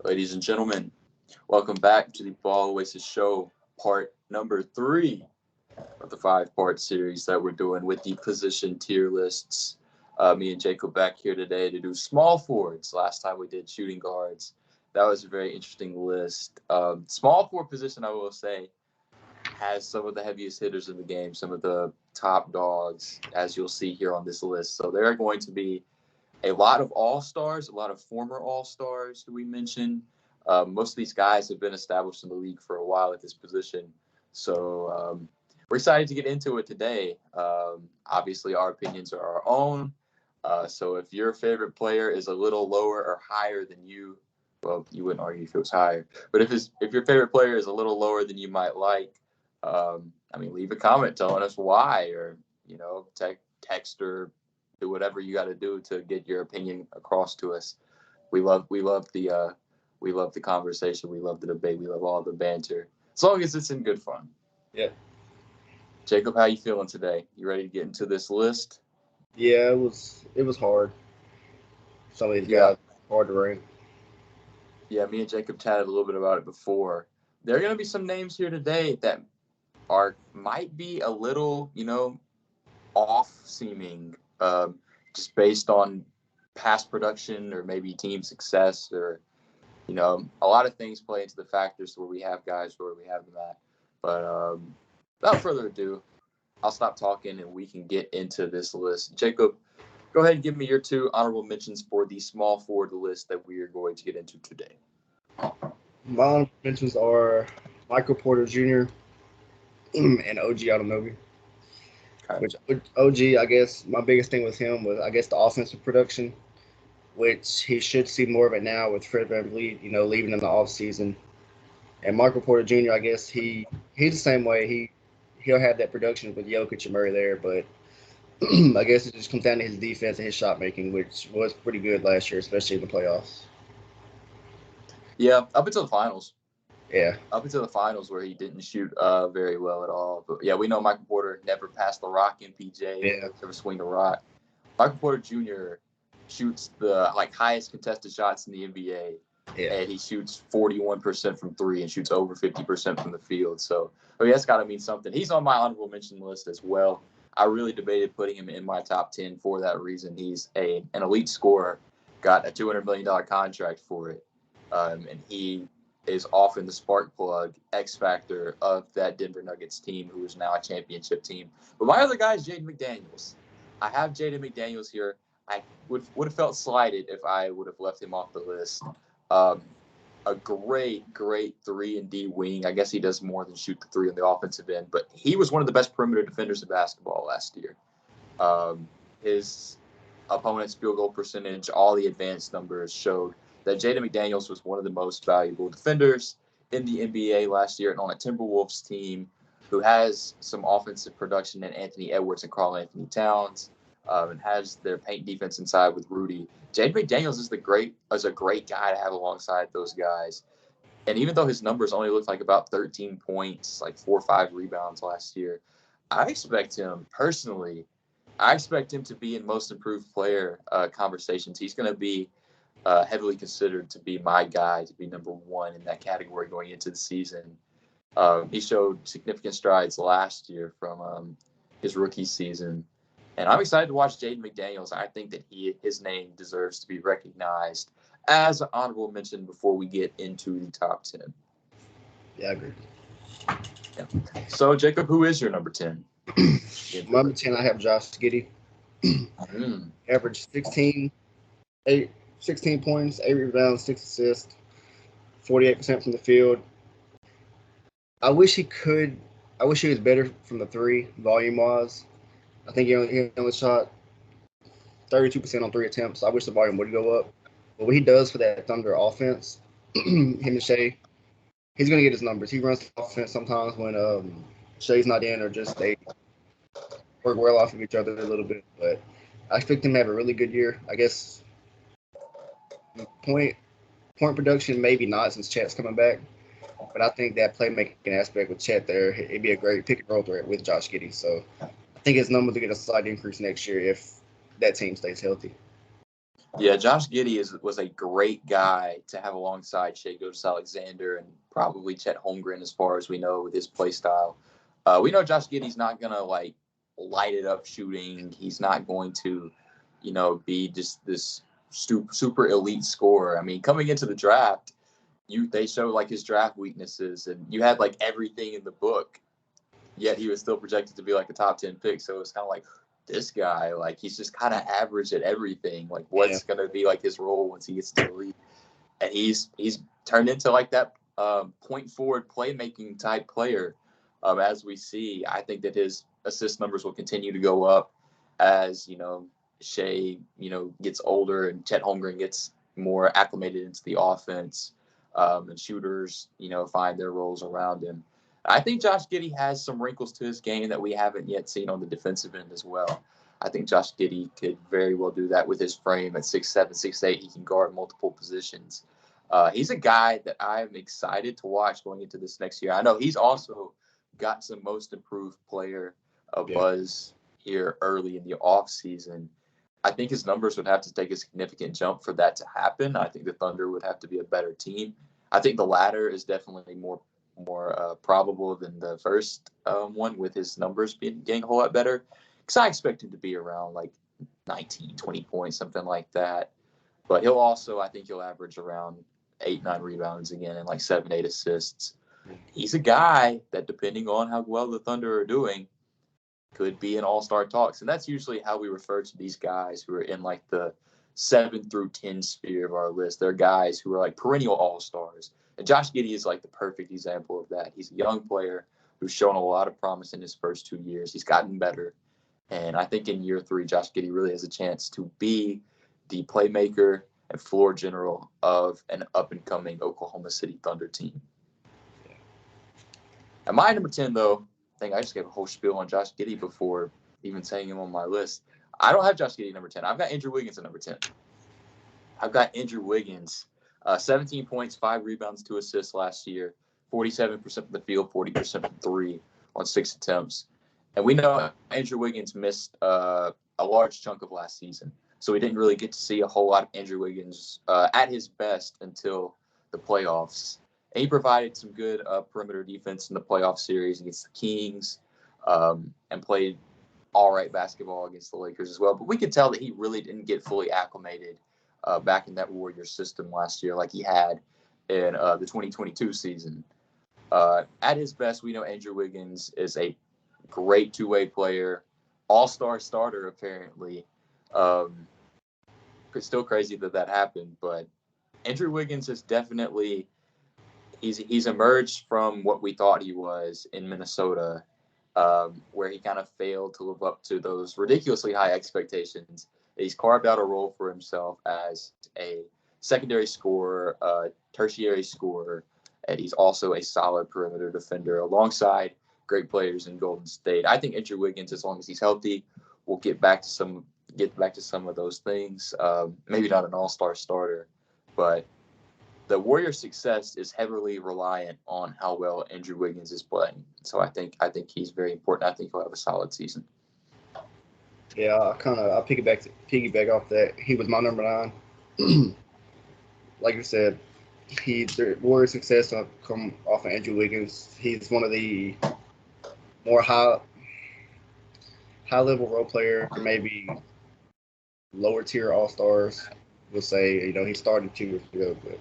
Ladies and gentlemen, welcome back to the Ball Oasis Show, part number 3 of the 5-part series that we're doing with the position tier lists. Me and Jacob back here today to do small forwards. Last time we did shooting guards. That was a very interesting list. Small forward position, I will say, has some of the heaviest hitters in the game, some of the top dogs, as you'll see here on this list. So there are going to be a lot of all-stars, a lot of former all-stars who we mentioned. Most of these guys have been established in the league for a while at this position. So we're excited to get into it today. Obviously, our opinions are our own. So if your favorite player is a little lower or higher than you, well, you wouldn't argue if it was higher. But if your favorite player is a little lower than you might like, leave a comment telling us why, or text or do whatever you got to do to get your opinion across to us. We love the conversation. We love the debate. We love all the banter, as long as it's in good fun. Yeah. Jacob, how you feeling today? You ready to get into this list? Yeah, it was hard. Some of these guys hard to rank. Yeah, me and Jacob chatted a little bit about it before. There are going to be some names here today that might be a little, off seeming, just based on past production or maybe team success, or a lot of things play into the factors where we have guys where we have them at. But without further ado, I'll stop talking and we can get into this list. Jacob, go ahead and give me your 2 honorable mentions for the small forward list that we are going to get into today. My honorable mentions are Michael Porter Jr. and OG Anunoby. Okay. Which OG, I guess, my biggest thing with him was, the offensive production, which he should see more of it now with Fred VanVleet, leaving in the offseason. And Michael Porter Jr., I guess he's the same way. He'll have that production with Jokic and Murray there, but I guess it just comes down to his defense and his shot making, which was pretty good last year, especially in the playoffs. Yeah, up until the finals. Yeah. Up until the finals where he didn't shoot very well at all. But, yeah, we know Michael Porter never passed the rock in PJ, never swing the rock. Michael Porter Jr. shoots the highest contested shots in the NBA. Yeah. And he shoots 41% from 3 and shoots over 50% from the field. So, that's got to mean something. He's on my honorable mention list as well. I really debated putting him in my top 10 for that reason. He's an elite scorer, got a $200 million contract for it. And he is often the spark plug, X factor of that Denver Nuggets team, who is now a championship team. But my other guy is Jaden McDaniels. I have Jaden McDaniels here. I would have felt slighted if I would have left him off the list. A great 3-and-D wing. I guess he does more than shoot the 3 on the offensive end, but he was one of the best perimeter defenders in basketball last year. His opponent's field goal percentage, all the advanced numbers showed that Jaden McDaniels was one of the most valuable defenders in the NBA last year, and on a Timberwolves team who has some offensive production in Anthony Edwards and Karl-Anthony Towns, and has their paint defense inside with Rudy. Jaden McDaniels is a great guy to have alongside those guys. And even though his numbers only look like about 13 points, 4 or 5 rebounds last year, I expect him to be in most improved player conversations. He's going to be heavily considered to be my guy, to be number 1 in that category going into the season. He showed significant strides last year from his rookie season. And I'm excited to watch Jaden McDaniels. I think that his name deserves to be recognized as an honorable mention before we get into the top 10. Yeah, I agree. Yeah. So, Jacob, who is your number 10? Number 10, I have Josh Giddey. Average 16 points, 8 rebounds, 6 assists, 48% from the field. I wish he was better from the 3, volume-wise. I think he only shot 32% on 3 attempts. I wish the volume would go up. But what he does for that Thunder offense, him and Shai, he's going to get his numbers. He runs the offense sometimes when Shai's not in, or just they work well off of each other a little bit. But I expect him to have a really good year. I guess point production, maybe not, since Chet's coming back. But I think that playmaking aspect with Chet there, it'd be a great pick and roll threat with Josh Giddey. So I think his numbers will get a slight increase next year if that team stays healthy. Yeah, Josh Giddey was a great guy to have alongside Shai Gilgeous-Alexander and probably Chet Holmgren as far as we know with his play style. We know Josh Giddey's not going to like light it up shooting. He's not going to, be just this super elite scorer. I mean, coming into the draft, they show like his draft weaknesses and you had like everything in the book, yet he was still projected to be like a top 10 pick. So it's kind of like, this guy, like he's just kind of average at everything. Like what's going to be like his role once he gets to the league? And he's turned into like that point forward playmaking type player. As we see, I think that his assist numbers will continue to go up as Shai gets older and Chet Holmgren gets more acclimated into the offense, and shooters find their roles around him. I think Josh Giddey has some wrinkles to his game that we haven't yet seen on the defensive end as well. I think Josh Giddey could very well do that with his frame at 6'7", 6'8". He can guard multiple positions. He's a guy that I'm excited to watch going into this next year. I know he's also got some most improved player buzz here early in the offseason. I think his numbers would have to take a significant jump for that to happen. I think the Thunder would have to be a better team. I think the latter is definitely more probable than the first one, with his numbers getting a whole lot better. Because I expect him to be around like 19, 20 points, something like that. But I think he'll average around 8, 9 rebounds again and like 7, 8 assists. He's a guy that, depending on how well the Thunder are doing, could be in all-star talks. And that's usually how we refer to these guys who are in like the 7 through 10 sphere of our list. They're guys who are like perennial all-stars. And Josh Giddey is like the perfect example of that. He's a young player who's shown a lot of promise in his first 2 years. He's gotten better. And I think in year 3, Josh Giddey really has a chance to be the playmaker and floor general of an up-and-coming Oklahoma City Thunder team. At my number 10, though, I think I just gave a whole spiel on Josh Giddey before even saying him on my list. I don't have Josh Giddey number 10. I've got Andrew Wiggins at number 10. I've got Andrew Wiggins, 17 points, 5 rebounds, 2 assists last year, 47% from the field, 40% from 3 on 6 attempts. And we know Andrew Wiggins missed a large chunk of last season. So we didn't really get to see a whole lot of Andrew Wiggins at his best until the playoffs. And he provided some good perimeter defense in the playoff series against the Kings, and played all right basketball against the Lakers as well. But we could tell that he really didn't get fully acclimated back in that Warriors system last year like he had in the 2022 season. At his best, we know Andrew Wiggins is a great two-way player, all-star starter apparently. It's still crazy that happened, but Andrew Wiggins is definitely he's emerged from what we thought he was in Minnesota, where he kind of failed to live up to those ridiculously high expectations. He's carved out a role for himself as a secondary scorer, tertiary scorer, and he's also a solid perimeter defender alongside great players in Golden State. I think Andrew Wiggins, as long as he's healthy, will get back to some of those things. Maybe not an all-star starter, but the Warriors' success is heavily reliant on how well Andrew Wiggins is playing. So I think he's very important. I think he'll have a solid season. Yeah, I'll piggyback off that. He was my number 9. Like you said, the Warriors' success will come off of Andrew Wiggins. He's one of the more high level role player, or maybe lower tier all stars. We'll say, he started 2 years ago, but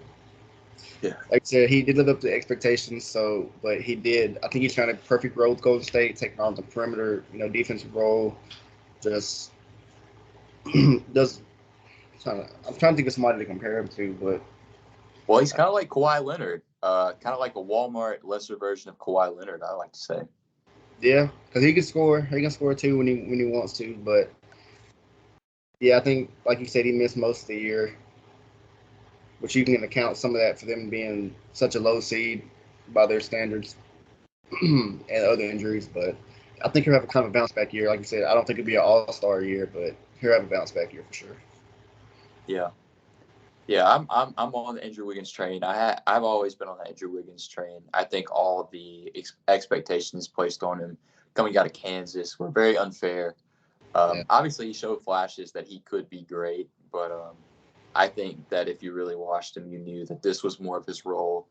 yeah, like I said, he did live up to expectations. So, but he did. I think he's trying a perfect role with Golden State, taking on the perimeter, defensive role. Just does. I'm trying to think of somebody to compare him to, but he's kind of like Kawhi Leonard, kind of like a Walmart lesser version of Kawhi Leonard, I like to say. Yeah, because he can score. He can score too when he wants to. But yeah, I think, like you said, he missed most of the year, which you can account some of that for them being such a low seed by their standards and other injuries. But I think he'll have a kind of a bounce back year. Like you said, I don't think it'll be an all-star year, but he'll have a bounce back year for sure. Yeah, I'm on the Andrew Wiggins train. I've always been on the Andrew Wiggins train. I think all of the expectations placed on him coming out of Kansas were very unfair. Obviously, he showed flashes that he could be great, but I think that if you really watched him, you knew that this was more of his role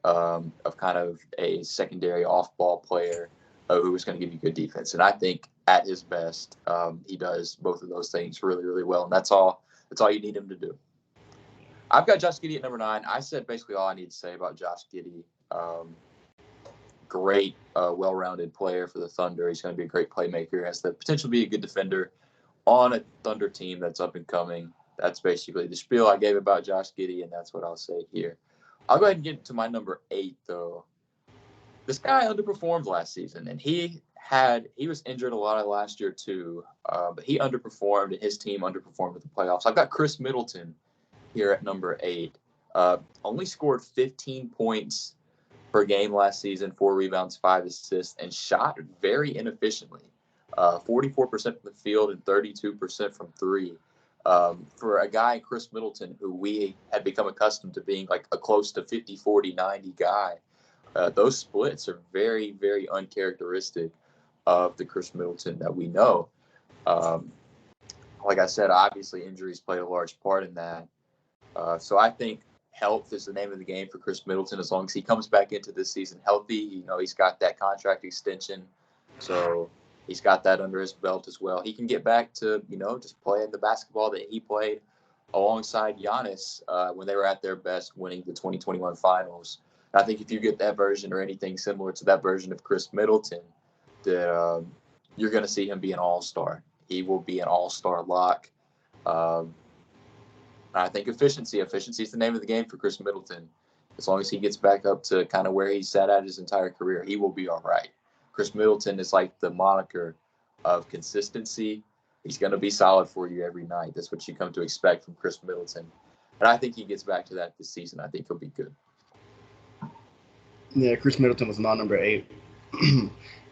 of kind of a secondary off-ball player who was going to give you good defense. And I think at his best, he does both of those things really, really well. And that's all you need him to do. I've got Josh Giddey at number 9. I said basically all I need to say about Josh Giddey. Great, well-rounded player for the Thunder. He's going to be a great playmaker. Has the potential to be a good defender on a Thunder team that's up and coming. That's basically the spiel I gave about Josh Giddey, and that's what I'll say here. I'll go ahead and get to my number 8, though. This guy underperformed last season, and he was injured a lot of last year too, but he underperformed, and his team underperformed with the playoffs. I've got Chris Middleton here at number 8. Only scored 15 points per game last season, 4 rebounds, 5 assists, and shot very inefficiently. 44% from the field and 32% from 3. For a guy, Chris Middleton, who we had become accustomed to being like a close to 50, 40, 90 guy, those splits are very, very uncharacteristic of the Chris Middleton that we know. Like I said, obviously injuries played a large part in that. So I think health is the name of the game for Chris Middleton. As long as he comes back into this season healthy, he's got that contract extension. So he's got that under his belt as well. He can get back to, just playing the basketball that he played alongside Giannis when they were at their best, winning the 2021 finals. And I think if you get that version or anything similar to that version of Chris Middleton, that you're going to see him be an all-star. He will be an all-star lock. I think efficiency is the name of the game for Chris Middleton. As long as he gets back up to kind of where he's sat at his entire career, he will be all right. Chris Middleton is like the moniker of consistency. He's going to be solid for you every night. That's what you come to expect from Chris Middleton. And I think he gets back to that this season. I think he'll be good. Yeah, Chris Middleton was my number 8.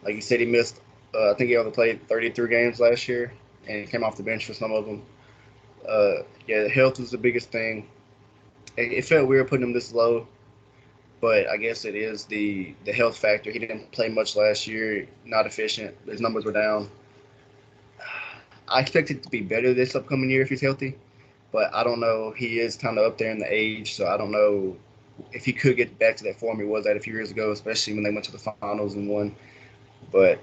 Like you said, he missed, I think he only played 33 games last year, and he came off the bench for some of them. Yeah, health was the biggest thing. It felt weird putting him this low, but I guess it is the health factor. He didn't play much last year, not efficient. His numbers were down. I expect it to be better this upcoming year if he's healthy, but I don't know. He is kind of up there in the age, so I don't know if he could get back to that form he was at a few years ago, especially when they went to the finals and won. But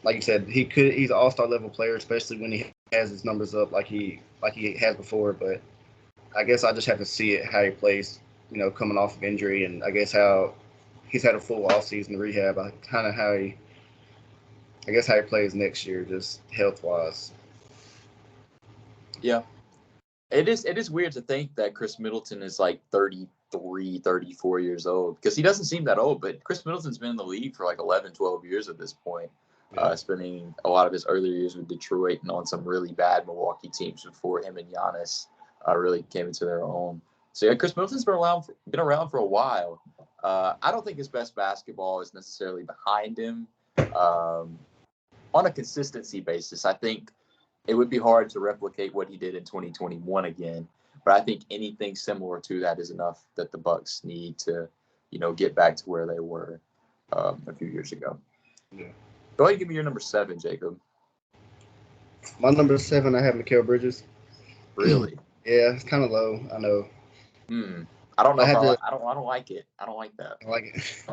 like you said, he's an all-star level player, especially when he has his numbers up like he has before. But I guess I just have to see it how he plays, coming off of injury, and I guess how he's had a full offseason rehab. Kind of how he plays next year, just health-wise. Yeah. It is weird to think that Chris Middleton is like 33, 34 years old, because he doesn't seem that old, but Chris Middleton's been in the league for like 11, 12 years at this point, spending a lot of his earlier years with Detroit and on some really bad Milwaukee teams before him and Giannis really came into their own. So, yeah, Chris Middleton's been around for a while. I don't think his best basketball is necessarily behind him. On a consistency basis, I think it would be hard to replicate what he did in 2021 again. But I think anything similar to that is enough that the Bucks need to, get back to where they were a few years ago. Yeah. Go ahead and give me your number 7, Jacob. My number 7, I have Mikal Bridges. Really? Yeah, it's kind of low. I know. I don't know. I don't like it. I don't like that. I like it.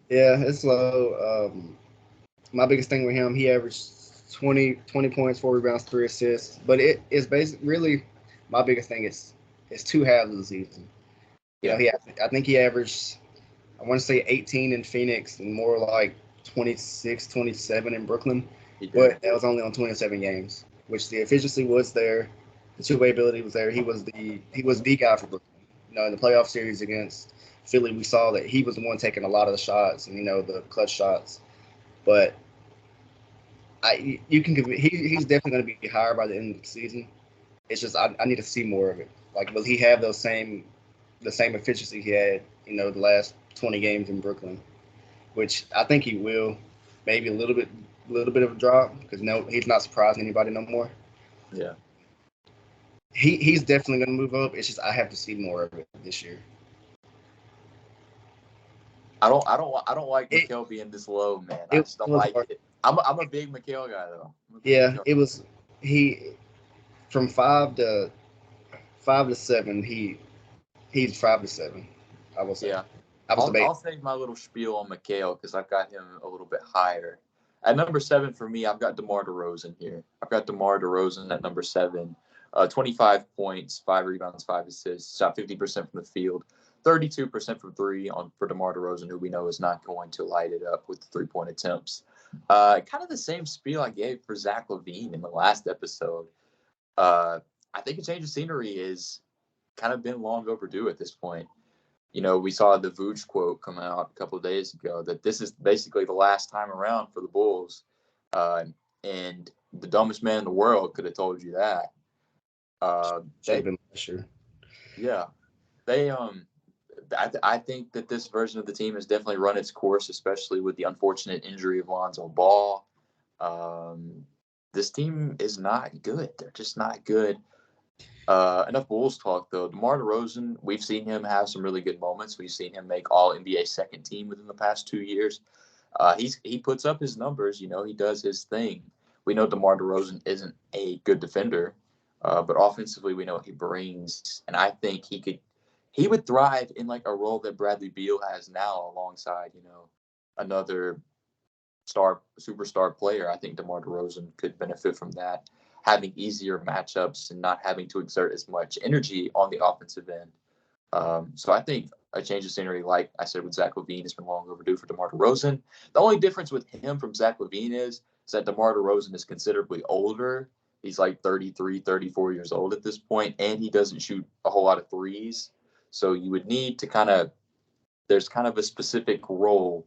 Yeah, it's low. My biggest thing with him, he averaged 20 points, 4 rebounds, 3 assists. But it is basically really my biggest thing is 2 halves of the season. Yeah. I think he averaged, I want to say 18 in Phoenix and more like 26, 27 in Brooklyn. But that was only on 27 games, which the efficiency was there. The two-way ability was there. He was the guy for Brooklyn. In the playoff series against Philly, we saw that he was the one taking a lot of the shots and, the clutch shots. But he's definitely going to be higher by the end of the season. It's just I need to see more of it. Like, will he have the same efficiency he had, the last 20 games in Brooklyn? Which I think he will. Maybe a little bit of a drop because he's not surprising anybody no more. Yeah. He's definitely going to move up. It's just I have to see more of it this year. I don't like Mikal being this low, man. I just don't like it. I'm a big Mikal guy though. Yeah, it was he from 5 to 5 to 7. He's 5 to 7. I will say. Yeah. I was debating. I'll save my little spiel on Mikal because I've got him a little bit higher. At number 7 for me, I've got DeMar DeRozan here. I've got DeMar DeRozan at number 7. 25 points, 5 rebounds, 5 assists, shot 50% from the field, 32% from three for DeMar DeRozan, who we know is not going to light it up with 3-point attempts. Kind of the same spiel I gave for Zach LaVine in the last episode. I think a change of scenery is kind of been long overdue at this point. You know, we saw the Vooch quote come out a couple of days ago that this is basically the last time around for the Bulls. And the dumbest man in the world could have told you that. Should have been sure. Yeah. They I think that this version of the team has definitely run its course, especially with the unfortunate injury of Lonzo Ball. This team is not good. They're just not good. Enough Bulls talk, though. DeMar DeRozan, we've seen him have some really good moments. We've seen him make All-NBA second team within the past 2 years. He puts up his numbers. You know, he does his thing. We know DeMar DeRozan isn't a good defender, but offensively we know what he brings. And I think he would thrive in like a role that Bradley Beal has now alongside, you know, another superstar player. I think DeMar DeRozan could benefit from that, having easier matchups and not having to exert as much energy on the offensive end. So I think a change of scenery, like I said with Zach LaVine, has been long overdue for DeMar DeRozan. The only difference with him from Zach LaVine is that DeMar DeRozan is considerably older. He's like 33, 34 years old at this point, and he doesn't shoot a whole lot of threes. So you would need to there's kind of a specific role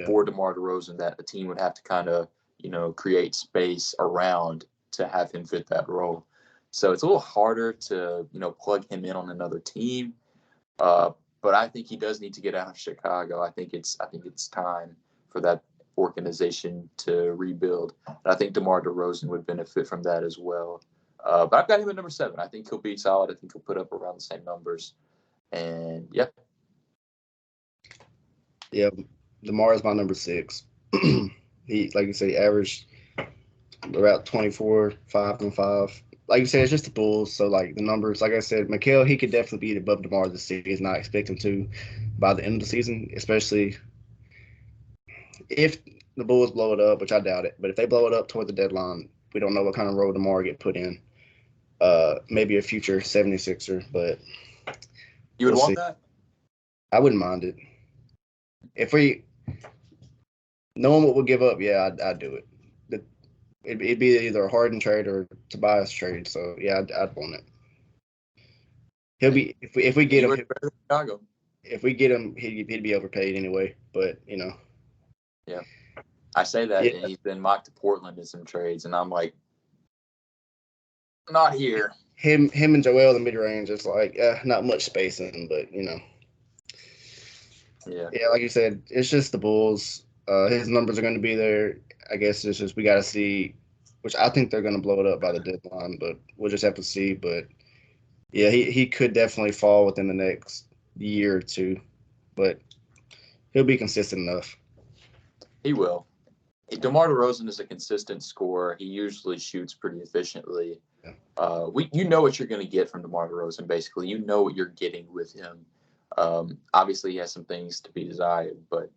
for DeMar DeRozan that a team would have to kind of, you know, create space around to have him fit that role. So it's a little harder to, you know, plug him in on another team. But I think he does need to get out of Chicago. I think it's time for that organization to rebuild. And I think DeMar DeRozan would benefit from that as well. But I've got him at number 7. I think he'll be solid. I think he'll put up around the same numbers. And yeah. Yeah, DeMar is my number 6. He, like you say, averaged about 24, 5 and 5. Like you said, it's just the Bulls. So, like, the numbers, like I said, Mikal, he could definitely be above DeMar this season. I expect him to by the end of the season, especially if the Bulls blow it up, which I doubt it. But if they blow it up toward the deadline, we don't know what kind of role DeMar get put in. Maybe a future 76er, but you would want that? I wouldn't mind it. If we knowing what we'll give up, yeah, I'd do it. It'd be either a Harden trade or Tobias trade. So yeah, I'd want it. He'll be if we get him. If we get him, he'd be overpaid anyway. But you know. Yeah, I say that, and he's been mocked to Portland in some trades, and I'm like, not here. Him and Joel the mid range is like not much spacing, but you know. Yeah, like you said, it's just the Bulls. His numbers are going to be there. I guess it's just we got to see, which I think they're going to blow it up by the deadline, but we'll just have to see. But yeah, he could definitely fall within the next year or two, but he'll be consistent enough. He will. DeMar DeRozan is a consistent scorer. He usually shoots pretty efficiently. Yeah. You know what you're going to get from DeMar DeRozan. Basically, you know what you're getting with him. Obviously, he has some things to be desired, but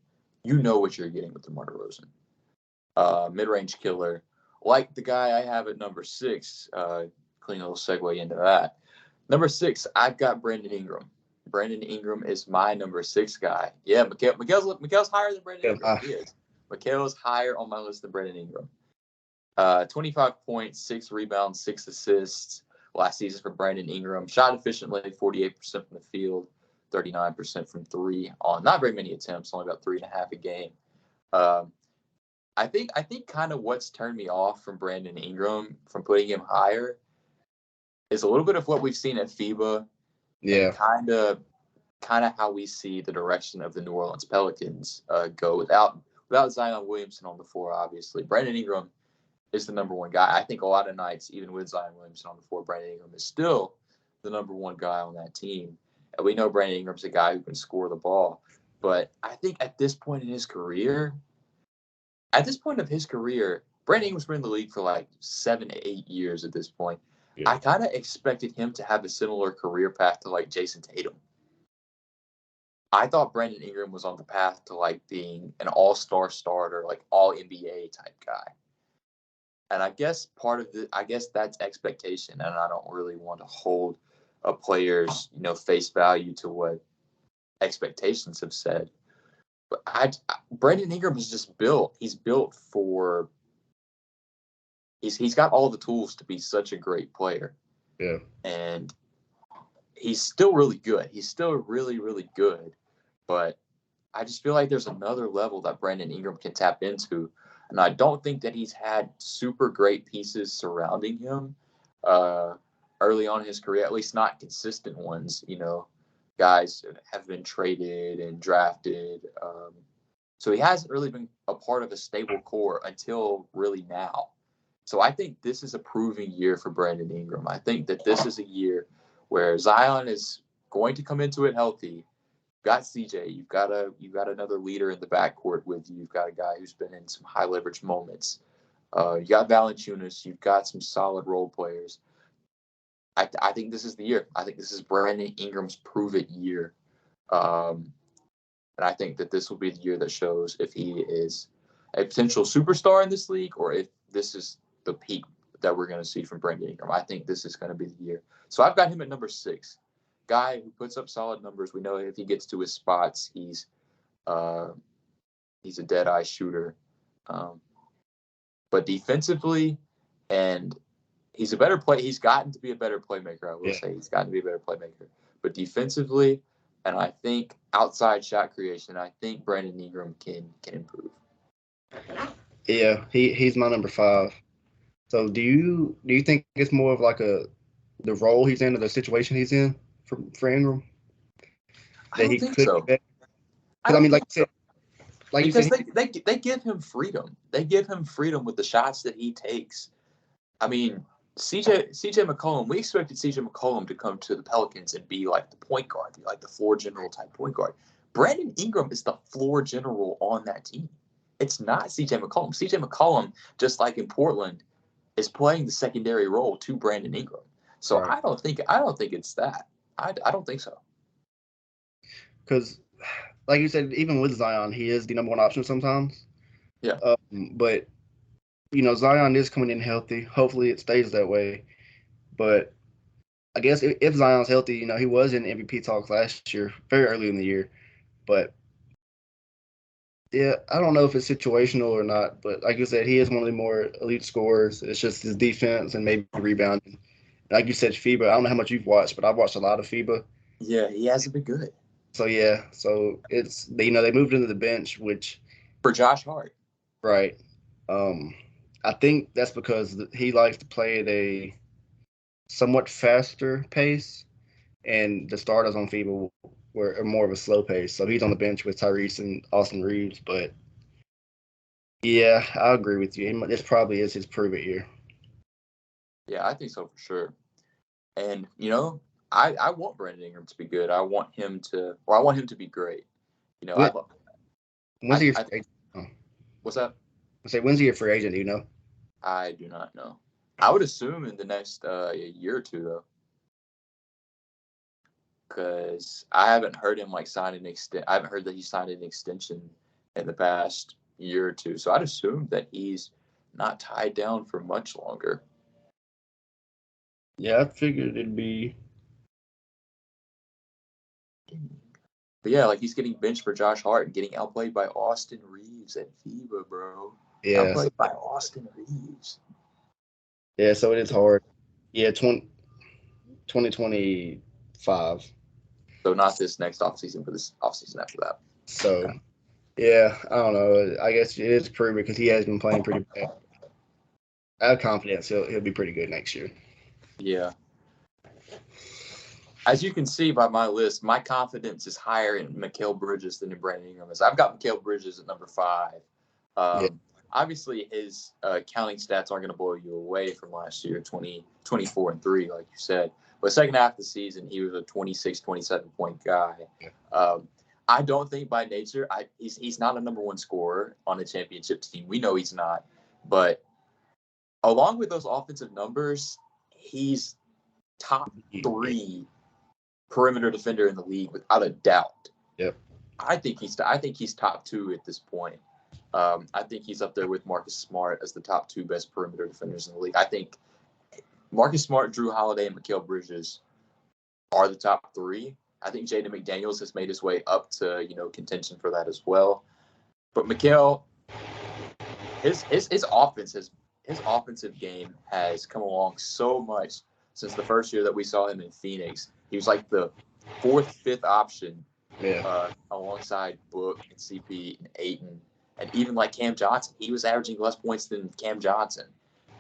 you know what you're getting with DeMar DeRozan. Mid-range killer, like the guy I have at number 6. Clean little segue into that. Number 6, I've got Brandon Ingram. Brandon Ingram is my number 6 guy. Yeah, Mikal's higher than Brandon Ingram. He is. Mikal is higher on my list than Brandon Ingram. 25 points, 6 rebounds, 6 assists last season for Brandon Ingram. Shot efficiently, 48% from the field, 39% from three on not very many attempts, only about 3.5 a game. I think kind of what's turned me off from Brandon Ingram from putting him higher is a little bit of what we've seen at FIBA. Yeah. And kind of how we see the direction of the New Orleans Pelicans go without Zion Williamson on the floor, obviously. Brandon Ingram is the number 1 guy. I think a lot of nights, even with Zion Williamson on the floor, Brandon Ingram is still the number 1 guy on that team. And we know Brandon Ingram's a guy who can score the ball. But I think at this point of his career, Brandon Ingram's been in the league for like 7 to 8 years at this point. I kind of expected him to have a similar career path to like Jason Tatum. I thought Brandon Ingram was on the path to like being an all-star starter, like all NBA type guy. And I guess I guess that's expectation, and I don't really want to hold a player's, face value to what expectations have said. But Brandon Ingram is just built. He's built for. He's got all the tools to be such a great player. Yeah. And he's still really good. He's still really, really good. But I just feel like there's another level that Brandon Ingram can tap into. And I don't think that he's had super great pieces surrounding him early on in his career, at least not consistent ones. Guys have been traded and drafted. So he hasn't really been a part of a stable core until really now. So I think this is a proving year for Brandon Ingram. I think that this is a year where Zion is going to come into it healthy. You've got CJ. You've got another leader in the backcourt with you. You've got a guy who's been in some high leverage moments. You got Valanciunas. You've got some solid role players. I think this is the year. I think this is Brandon Ingram's prove it year. And I think that this will be the year that shows if he is a potential superstar in this league or if this is the peak that we're going to see from Brandon Ingram. I think this is going to be the year. So I've got him at number 6. Guy who puts up solid numbers. We know if he gets to his spots, he's a dead-eye shooter. But defensively, and he's a better play. He's gotten to be a better playmaker, I will say. He's gotten to be a better playmaker. But defensively, and I think outside shot creation, I think Brandon Ingram can improve. Yeah, he's my number 5. So do you think it's more of like the role he's in or the situation he's in for Ingram? I don't think so. Because I mean, like you said, they give him freedom. They give him freedom with the shots that he takes. I mean, CJ McCollum. We expected CJ McCollum to come to the Pelicans and be like the point guard, like the floor general type point guard. Brandon Ingram is the floor general on that team. It's not CJ McCollum. CJ McCollum, just like in Portland, is playing the secondary role to Brandon Ingram. So right. I don't think it's that. I don't think so. Because, like you said, even with Zion, he is the number 1 option sometimes. Yeah. But Zion is coming in healthy. Hopefully, it stays that way. But I guess if Zion's healthy, he was in MVP talks last year, very early in the year. But yeah, I don't know if it's situational or not, but like you said, he is one of the more elite scorers. It's just his defense and maybe rebounding. Like you said, FIBA, I don't know how much you've watched, but I've watched a lot of FIBA. Yeah, he hasn't been good. So, yeah. So, it's, they moved into the bench, which. For Josh Hart. Right. I think that's because he likes to play at a somewhat faster pace, and the starters on FIBA were more of a slow pace. So he's on the bench with Tyrese and Austin Reeves. But yeah, I agree with you. This probably is his prove it year. Yeah, I think so for sure. And I want Brandon Ingram to be good. I want him to be great. When's he a free agent? What's that? I say, when's he a free agent? Do you know? I do not know. I would assume in the next year or two, though, because I haven't heard him sign an extent. I haven't heard that he signed an extension in the past year or two. So I'd assume that he's not tied down for much longer. Yeah, I figured it'd be. But yeah, he's getting benched for Josh Hart and getting outplayed by Austin Reeves at FIBA, bro. Yeah. Outplayed by Austin Reeves. Yeah, so it is hard. Yeah, 2025. So not this next offseason, but this offseason after that. So, yeah, I don't know. I guess it is true because he has been playing pretty bad. I have confidence he'll be pretty good next year. Yeah. As you can see by my list, my confidence is higher in Mikal Bridges than in Brandon Ingram. I've got Mikal Bridges at number 5. Obviously, his counting stats aren't going to blow you away from last year, 24-3, like you said. But second half of the season, he was a 26, 27-point guy. Yeah. I don't think by nature he's not a number 1 scorer on a championship team. We know he's not. But along with those offensive numbers, he's top 3 perimeter defender in the league without a doubt. Yep. I think he's top 2 at this point. I think he's up there with Marcus Smart as the top 2 best perimeter defenders in the league. I think Marcus Smart, Drew Holiday, and Mikal Bridges are the top 3. I think Jaden McDaniels has made his way up to, contention for that as well. But Mikal, his offensive game has come along so much since the first year that we saw him in Phoenix. He was like the 4th, 5th option alongside Book and CP and Ayton. And even like Cam Johnson, he was averaging less points than Cam Johnson.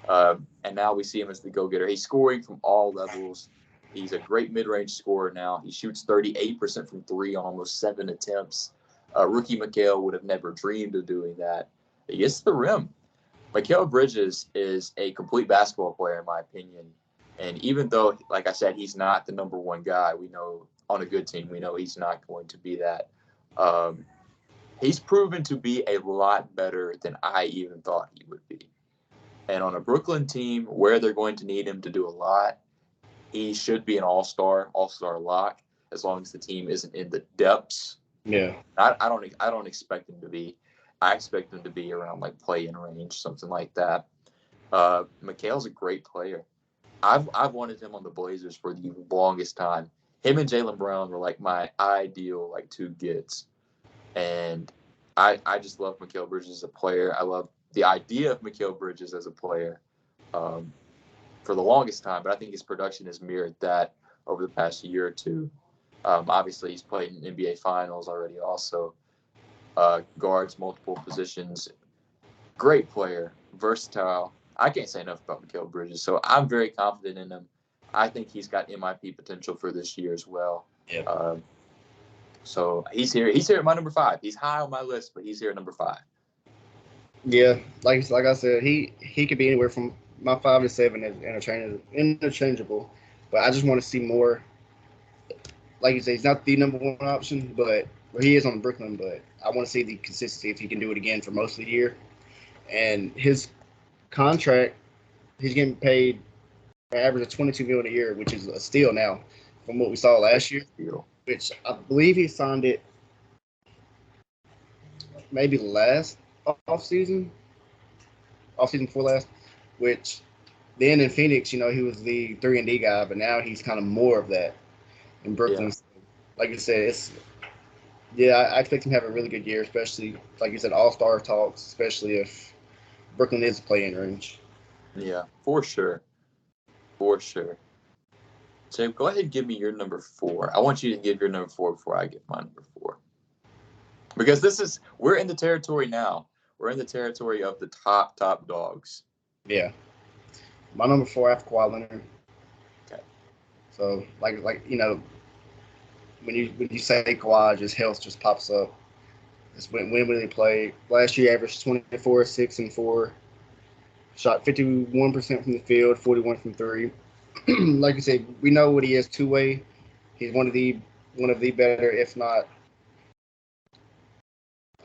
And now we see him as the go-getter. He's scoring from all levels. He's a great mid-range scorer now. He shoots 38% from 3 on almost 7 attempts. Rookie Mikal would have never dreamed of doing that. He gets to the rim. Mikal Bridges is a complete basketball player, in my opinion. And even though, like I said, he's not the number 1 guy, we know on a good team, we know he's not going to be that. He's proven to be a lot better than I even thought he would be. And on a Brooklyn team where they're going to need him to do a lot, he should be an all-star lock, as long as the team isn't in the depths. Yeah. I don't expect him to be. I expect him to be around like play-in range, something like that. Mikal's a great player. I've wanted him on the Blazers for the longest time. Him and Jaylen Brown were like my ideal like 2 gets. And I just love Mikal Bridges as a player. I love the idea of Mikal Bridges as a player for the longest time, but I think his production has mirrored that over the past year or 2. Obviously, he's played in NBA Finals already also. Guards multiple positions. Great player, versatile. I can't say enough about Mikal Bridges, so I'm very confident in him. I think he's got MIP potential for this year as well. Yep. So he's here. He's here at my number 5. He's high on my list, but he's here at number 5. Yeah, like I said, he could be anywhere from my 5 to 7 is interchangeable. But I just want to see more. Like you say, he's not the number 1 option, but he is on Brooklyn. But I want to see the consistency if he can do it again for most of the year. And his contract, he's getting paid an average of $22 million a year, which is a steal now from what we saw last year. Which I believe he signed it maybe last offseason before last, which then in Phoenix, he was the 3-and-D guy, but now he's kind of more of that in Brooklyn. Yeah. Like you said, I expect him to have a really good year, especially, like you said, all-star talks, especially if Brooklyn is playing range. Yeah, for sure. For sure. So go ahead and give me your number 4. I want you to give your number 4 before I give my number 4. Because we're in the territory now. We're in the territory of the top dogs. Yeah. My number 4, I have Kawhi Leonard. Okay. So like when you say Kawhi, just health just pops up. It's when they play. Last year, averaged 24, 6, and 4. Shot 51% from the field, 41 from 3. Like you said, we know what he is 2-way. He's one of the better, if not,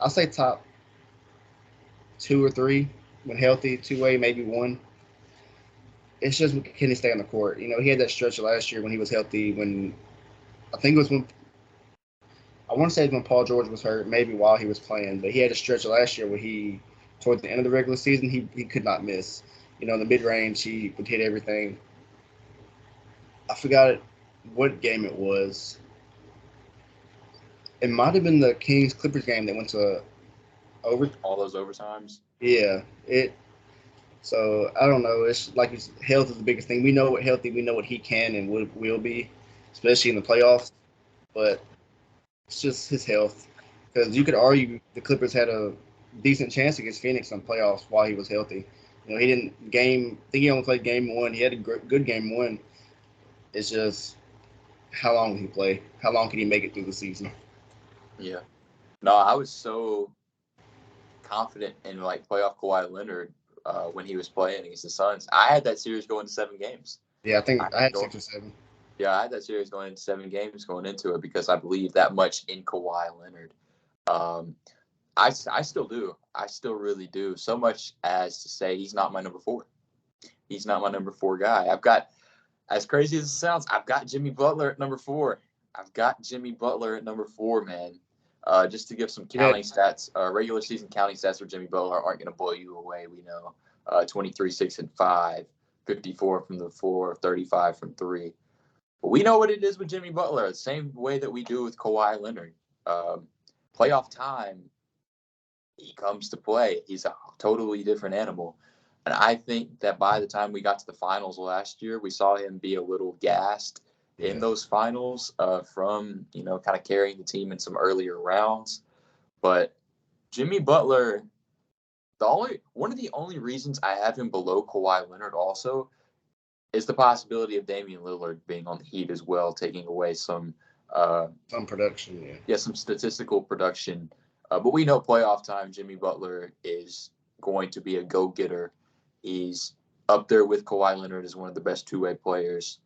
I'll say top 2 or 3 when healthy. 2-way, maybe 1. It's just, can he stay on the court? He had that stretch last year when he was healthy. When I think it was I want to say when Paul George was hurt, maybe while he was playing, but he had a stretch last year where towards the end of the regular season, he could not miss. In the mid range, he would hit everything. I forgot what game it was. It might have been the Kings-Clippers game that went to all those overtimes. Yeah, So I don't know. It's like health is the biggest thing. We know what he can and will be, especially in the playoffs. But it's just his health, because you could argue the Clippers had a decent chance against Phoenix in playoffs while he was healthy. He didn't I think he only played game 1. He had a good game 1. It's just how long will he play? How long can he make it through the season? Yeah. No, I was so confident in playoff Kawhi Leonard when he was playing against the Suns. I had that series going to 7 games. Yeah, I think I had 6 or 7. Yeah, I had that series going into 7 games going into it because I believe that much in Kawhi Leonard. I still do. I still really do. So much as to say he's not my number 4. He's not my number 4 guy. as crazy as it sounds, I've got Jimmy Butler at number 4. Man. Just to give some counting stats, regular season counting stats for Jimmy Butler aren't going to blow you away. We know 23, 6, and 5, 54 from the floor, 35 from 3. But we know what it is with Jimmy Butler, the same way that we do with Kawhi Leonard. Playoff time, he comes to play. He's a totally different animal. And I think that by the time we got to the finals last year, we saw him be a little gassed in those finals from, kind of carrying the team in some earlier rounds. But Jimmy Butler, one of the only reasons I have him below Kawhi Leonard also is the possibility of Damian Lillard being on the Heat as well, taking away some production, some statistical production. But we know playoff time, Jimmy Butler is going to be a go-getter. He's up there with Kawhi Leonard as one of the best two-way players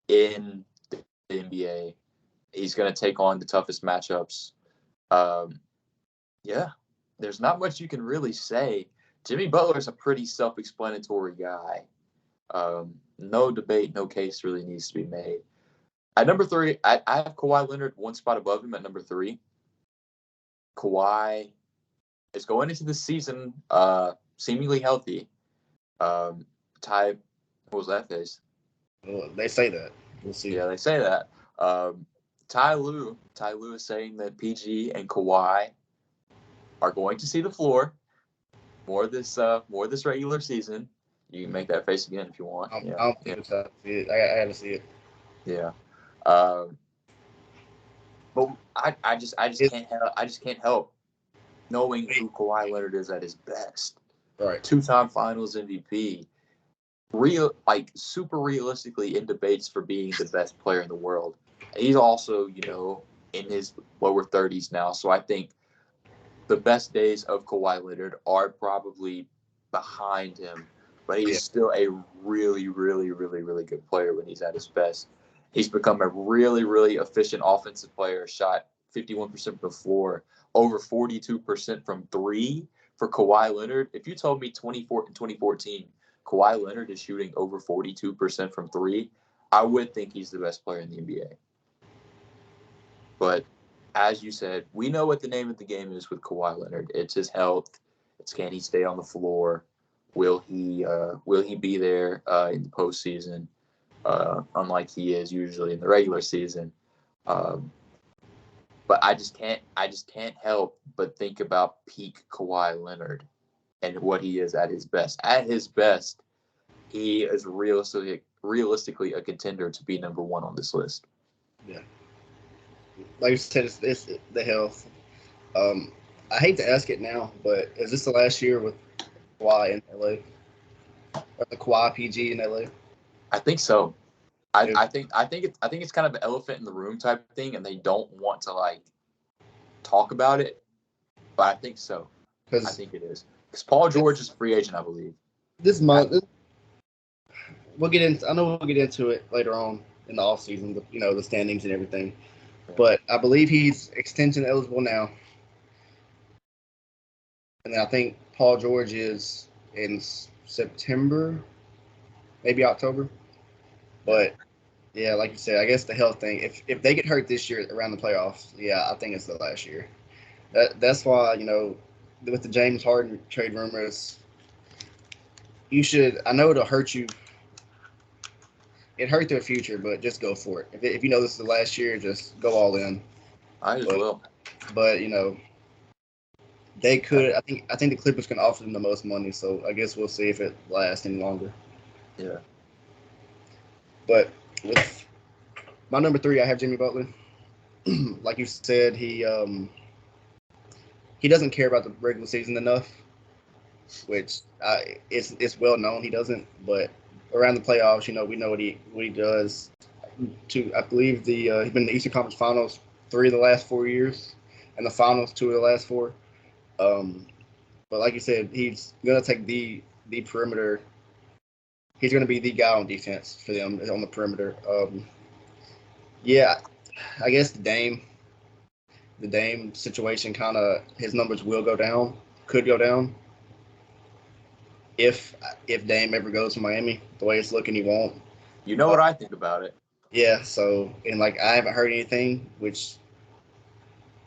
in the NBA. He's going to take on the toughest matchups. There's not much you can really say. Jimmy Butler is a pretty self-explanatory guy. No debate, no case really needs to be made. At number 3, I have Kawhi Leonard one spot above him at number 3. Kawhi is going into the season seemingly healthy. Ty, what was that face? Well, they say that. We'll see. Yeah, they say that. Ty Lue is saying that PG and Kawhi are going to see the floor more this regular season. You can make that face again if you want. I don't think I see it. I got to see it. Yeah. But I just can't help knowing who Kawhi Leonard is at his best. Right. 2-time Finals MVP. Super realistically in debates for being the best player in the world. He's also, in his lower 30s now. So I think the best days of Kawhi Leonard are probably behind him. But he's still a really, really, really, really good player when he's at his best. He's become a really, really efficient offensive player, shot 51% from the floor, over 42% from 3 for Kawhi Leonard. If you told me in 2014, Kawhi Leonard is shooting over 42% from 3, I would think he's the best player in the NBA. But as you said, we know what the name of the game is with Kawhi Leonard. It's his health. It's can he stay on the floor? Will he be there in the postseason? Unlike he is usually in the regular season. But I just can't help but think about peak Kawhi Leonard and what he is at his best. At his best, he is realistically a contender to be number 1 on this list. Yeah. Like you said, it's the health. I hate to ask it now, but is this the last year with Kawhi in LA? Or the Kawhi PG in LA? I think so. I think it's kind of an elephant in the room type of thing, and they don't want to talk about it. But I think so. I think it is because Paul George is a free agent, I believe. This month, we'll get into. I know we'll get into it later on in the offseason, the standings and everything. Yeah. But I believe he's extension eligible now, and I think Paul George is in September, maybe October. But yeah, like you said, I guess the health thing. If they get hurt this year around the playoffs, yeah, I think it's the last year. That's why, with the James Harden trade rumors, you should. I know it'll hurt you. It hurt their future, but just go for it. If you know this is the last year, just go all in. I as well. But they could. I think the Clippers can offer them the most money, so I guess we'll see if it lasts any longer. Yeah. But with my number 3, I have Jimmy Butler. Like you said, he doesn't care about the regular season enough, which it's well known he doesn't. But around the playoffs, we know what he does. I believe he's been in the Eastern Conference Finals 3 of the last 4 years, and the Finals 2 of the last 4. But like you said, he's gonna take the perimeter. He's going to be the guy on defense for them on the perimeter. I guess the Dame situation his numbers could go down. If Dame ever goes to Miami, the way it's looking, he won't. You know what I think about it. Yeah. So and like I haven't heard anything, which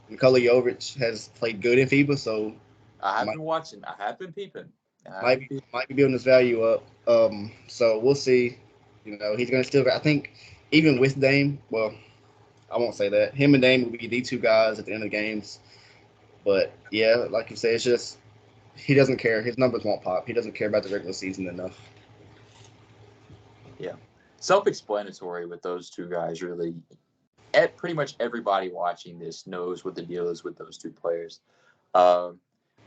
Nikola Jovic has played good in FIBA, so I have might been watching. I have been peeping. might be building his value up. So we'll see. You know, he's gonna still. I think even with Dame, well, I won't say that. Him and Dame will be the two guys at the end of the games. But yeah, like you say, it's just he doesn't care. His numbers won't pop. He doesn't care about the regular season enough. Yeah. Self-explanatory with those two guys, really. Pretty much everybody watching this knows what the deal is with those two players. I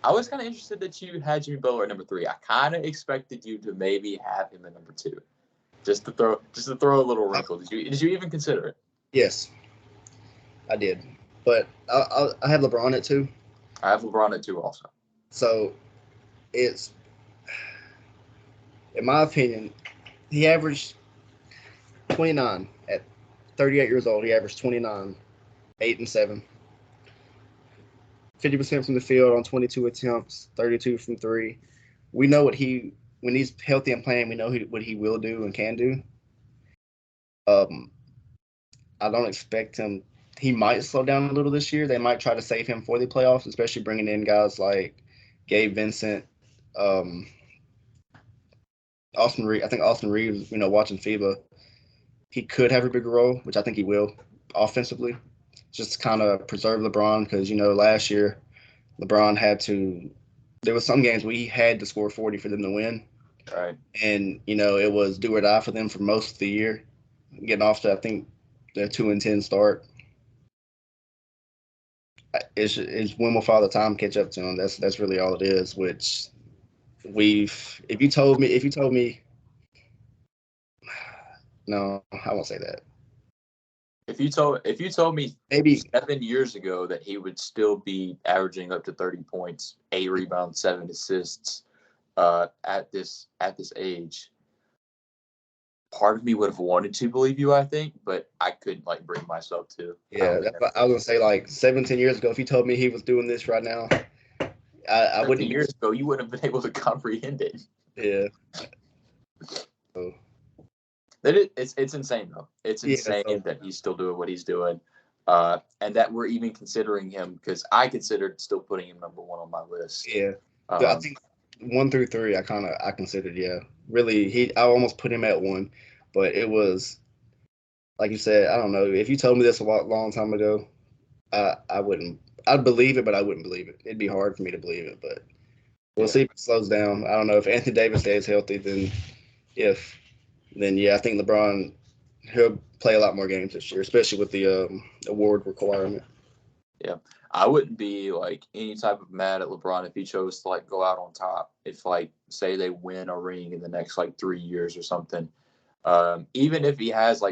was kind of interested that you had Jimmy Butler at number 3. I kind of expected you to maybe have him at number 2, just to throw a little wrinkle. Did you even consider it? Yes, I did. But I have LeBron at 2. I have LeBron at 2 also. So it's, in my opinion, he averaged 29 at 38 years old. He averaged 29, 8 and 7. 50% from the field on 22 attempts, 32 from 3. We know when he's healthy and playing, we know what he will do and can do. I don't expect him. He might slow down a little this year. They might try to save him for the playoffs, especially bringing in guys like Gabe Vincent, Austin Reeves. I think Austin Reeves, watching FIBA, he could have a bigger role, which I think he will offensively, just to kind of preserve LeBron because, last year LeBron there was some games where he had to score 40 for them to win. Right. And, it was do or die for them for most of the year, getting off to, I think, the 2-10 start. It's when will Father Time catch up to him? That's really all it is. Which if you told me, no, I won't say that. If you told me maybe 7 years ago that he would still be averaging up to 30 points, 8 rebounds, 7 assists, at this age, part of me would have wanted to believe you, I think, but I couldn't bring myself to. Yeah, that's what I was gonna say. 7-10 years ago, if you told me he was doing this right now, I wouldn't. Years ago, you wouldn't have been able to comprehend it. Yeah. So. It's insane though. It's insane that he's still doing what he's doing, and that we're even considering him, because I considered still putting him number 1 on my list. Yeah, I think 1 through 3, I considered. Yeah, really, I almost put him at 1, but it was like you said. I don't know if you told me this a long time ago, I wouldn't. I'd believe it, but I wouldn't believe it. It'd be hard for me to believe it, but we'll see if it slows down. I don't know if Anthony Davis stays healthy. Then yeah, I think LeBron, he'll play a lot more games this year, especially with the award requirement. Yeah, I wouldn't be any type of mad at LeBron if he chose to go out on top. If say they win a ring in the next 3 years or something, even if he has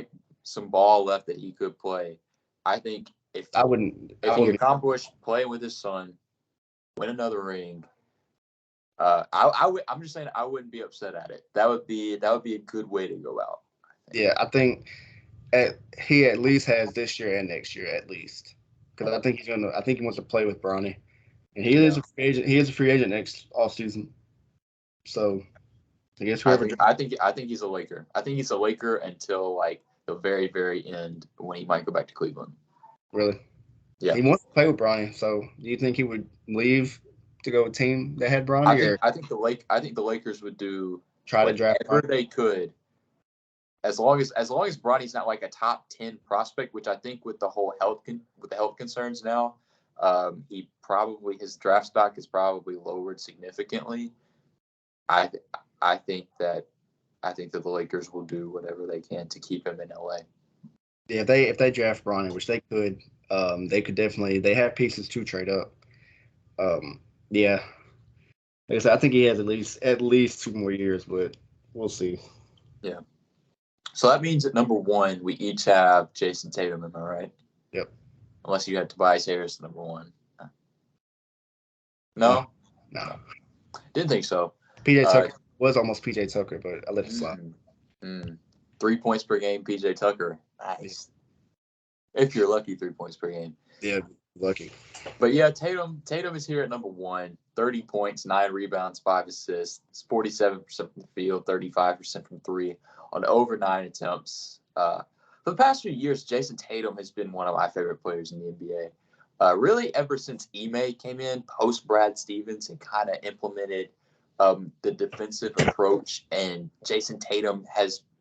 some ball left that he could play, I think if he accomplished playing with his son, win another ring. I'm just saying I wouldn't be upset at it. That would be a good way to go out. I think he at least has this year and next year at least, because I think he wants to play with Bronny, and he is a free agent. He is a free agent next offseason. So I guess whoever. I think he's a Laker. I think he's a Laker until the very, very end when he might go back to Cleveland. Really? Yeah. He wants to play with Bronny. So do you think he would leave to go with a team that had Bronny? I think the Lakers would try to draft whatever they could, as long as Bronny's not a top 10 prospect, which I think with the whole health concerns now, his draft stock is probably lowered significantly. I think that the Lakers will do whatever they can to keep him in LA. Yeah, if they draft Bronny, which they could definitely. They have pieces to trade up. Yeah, like I said, I think he has at least 2 more years, but we'll see. Yeah. So that means at number 1, we each have Jason Tatum. Am I right? Yep. Unless you had Tobias Harris number 1. No. Didn't think so. PJ Tucker was almost PJ Tucker, but I let it slide. 3 points per game, PJ Tucker. Nice. If you're lucky, 3 points per game. Yeah, Lucky. But yeah, Tatum is here at number 1. 30 points, 9 rebounds, 5 assists, 47% from the field, 35% from 3 on over 9 attempts. For the past few years, Jason Tatum has been one of my favorite players in the NBA. Really, ever since Ime came in, post Brad Stevens, and kind of implemented the defensive approach, and Jason Tatum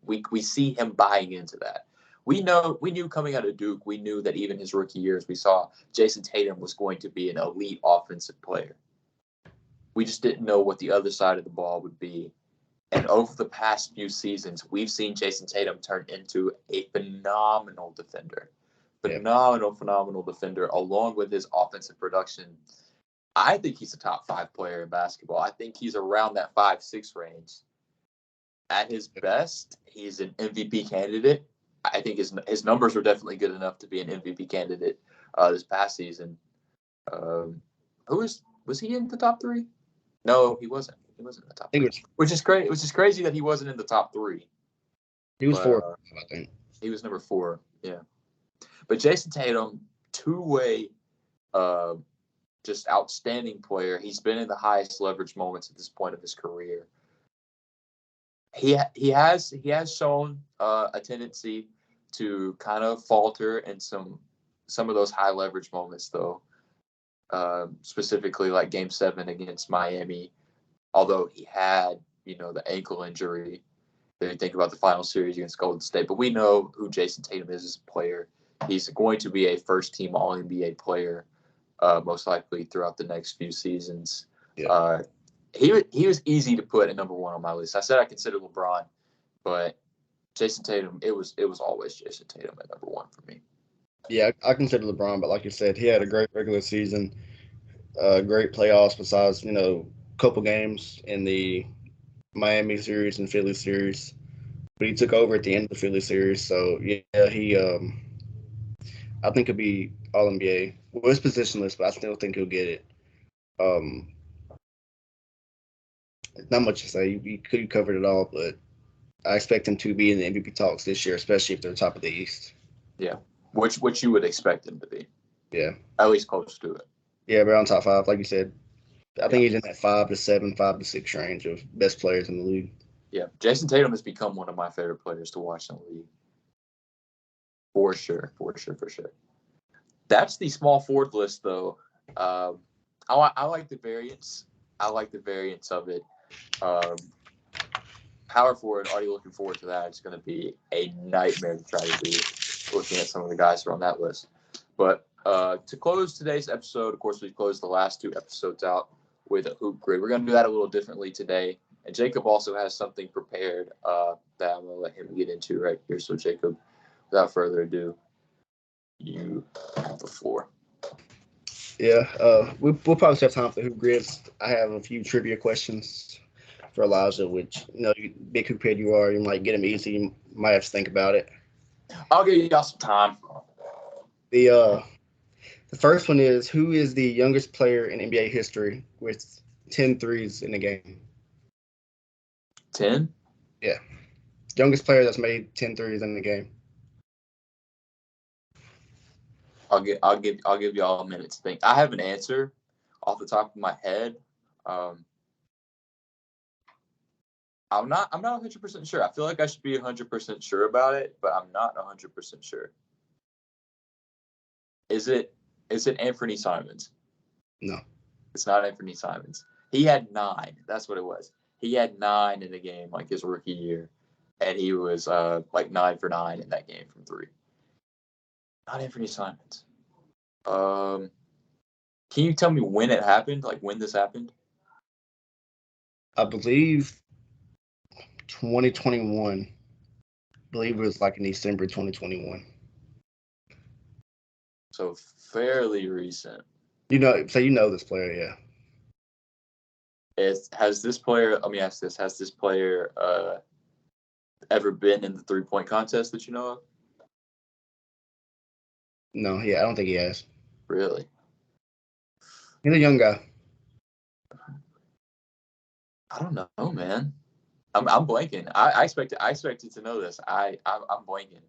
we see him buying into that. We knew coming out of Duke, we knew that even his rookie years, we saw Jason Tatum was going to be an elite offensive player. We just didn't know what the other side of the ball would be. And over the past few seasons, we've seen Jason Tatum turn into a phenomenal defender. Phenomenal defender, along with his offensive production. I think he's a top 5 player in basketball. I think he's around that 5'6" range. At his best, he's an MVP candidate. I think his numbers were definitely good enough to be an MVP candidate this past season. Was he in the top 3? No, he wasn't. He wasn't in the top 3. Which is great. Which is crazy that he wasn't in the top 3. He was 4, I think. He was number 4. Yeah. But Jason Tatum, two-way, just outstanding player. He's been in the highest leverage moments at this point of his career. He has shown a tendency to kind of falter in some of those high leverage moments, though. Specifically, like Game 7 against Miami, although he had the ankle injury. Then you think about the final series against Golden State, but we know who Jason Tatum is as a player. He's going to be a first-team All-NBA player, most likely throughout the next few seasons. Yeah. He was easy to put at number 1 on my list. I said I considered LeBron, but Jason Tatum, it was always Jason Tatum at number 1 for me. Yeah, I consider LeBron, but like you said, he had a great regular season, great playoffs besides, couple games in the Miami series and Philly series. But he took over at the end of the Philly series, so yeah, he I think he'll be All NBA. Well, it's positionless, but I still think he'll get it. Not much to say. You covered it all, but I expect him to be in the MVP talks this year, especially if they're top of the East. Yeah, which you would expect him to be. Yeah, at least close to it. Yeah, around top 5, like you said. I think he's in that 5 to 7, 5 to 6 range of best players in the league. Yeah, Jason Tatum has become one of my favorite players to watch in the league. For sure. That's the small forward list, though. I like the variance. I like the variance of it. Power forward, already looking forward to that. It's going to be a nightmare to try to do, looking at some of the guys who are on that list. But to close today's episode, of course, we've closed the last 2 episodes out with a hoop grid. We're going to do that a little differently today. And Jacob also has something prepared that I'm going to let him get into right here. So, Jacob, without further ado, you have the floor. Yeah, we'll probably have time for the hoop grids. I have a few trivia questions for Elijah, which, big hoop head you are, you might get them easy. You might have to think about it. I'll give y'all some time. The first one is, who is the youngest player in NBA history with 10 threes in a game? 10? Yeah. Youngest player that's made 10 threes in the game. I'll give y'all a minute to think. I have an answer off the top of my head. I'm not 100% sure. I feel like I should be 100% sure about it, but I'm not 100% sure. Is it Anthony Simons? No. It's not Anthony Simons. He had 9. That's what it was. He had 9 in the game, like his rookie year, and he was 9 for 9 in that game from 3. Not Anthony Simons. Can you tell me when it happened? Like when this happened? I believe 2021. I believe it was in December 2021. So fairly recent. So you know this player, yeah. Has this player? Let me ask this: has this player ever been in the 3-point contest that you know of? No, I don't think he has. Really? He's a young guy. I don't know, man. I'm blanking. I expected to know this. I'm blanking.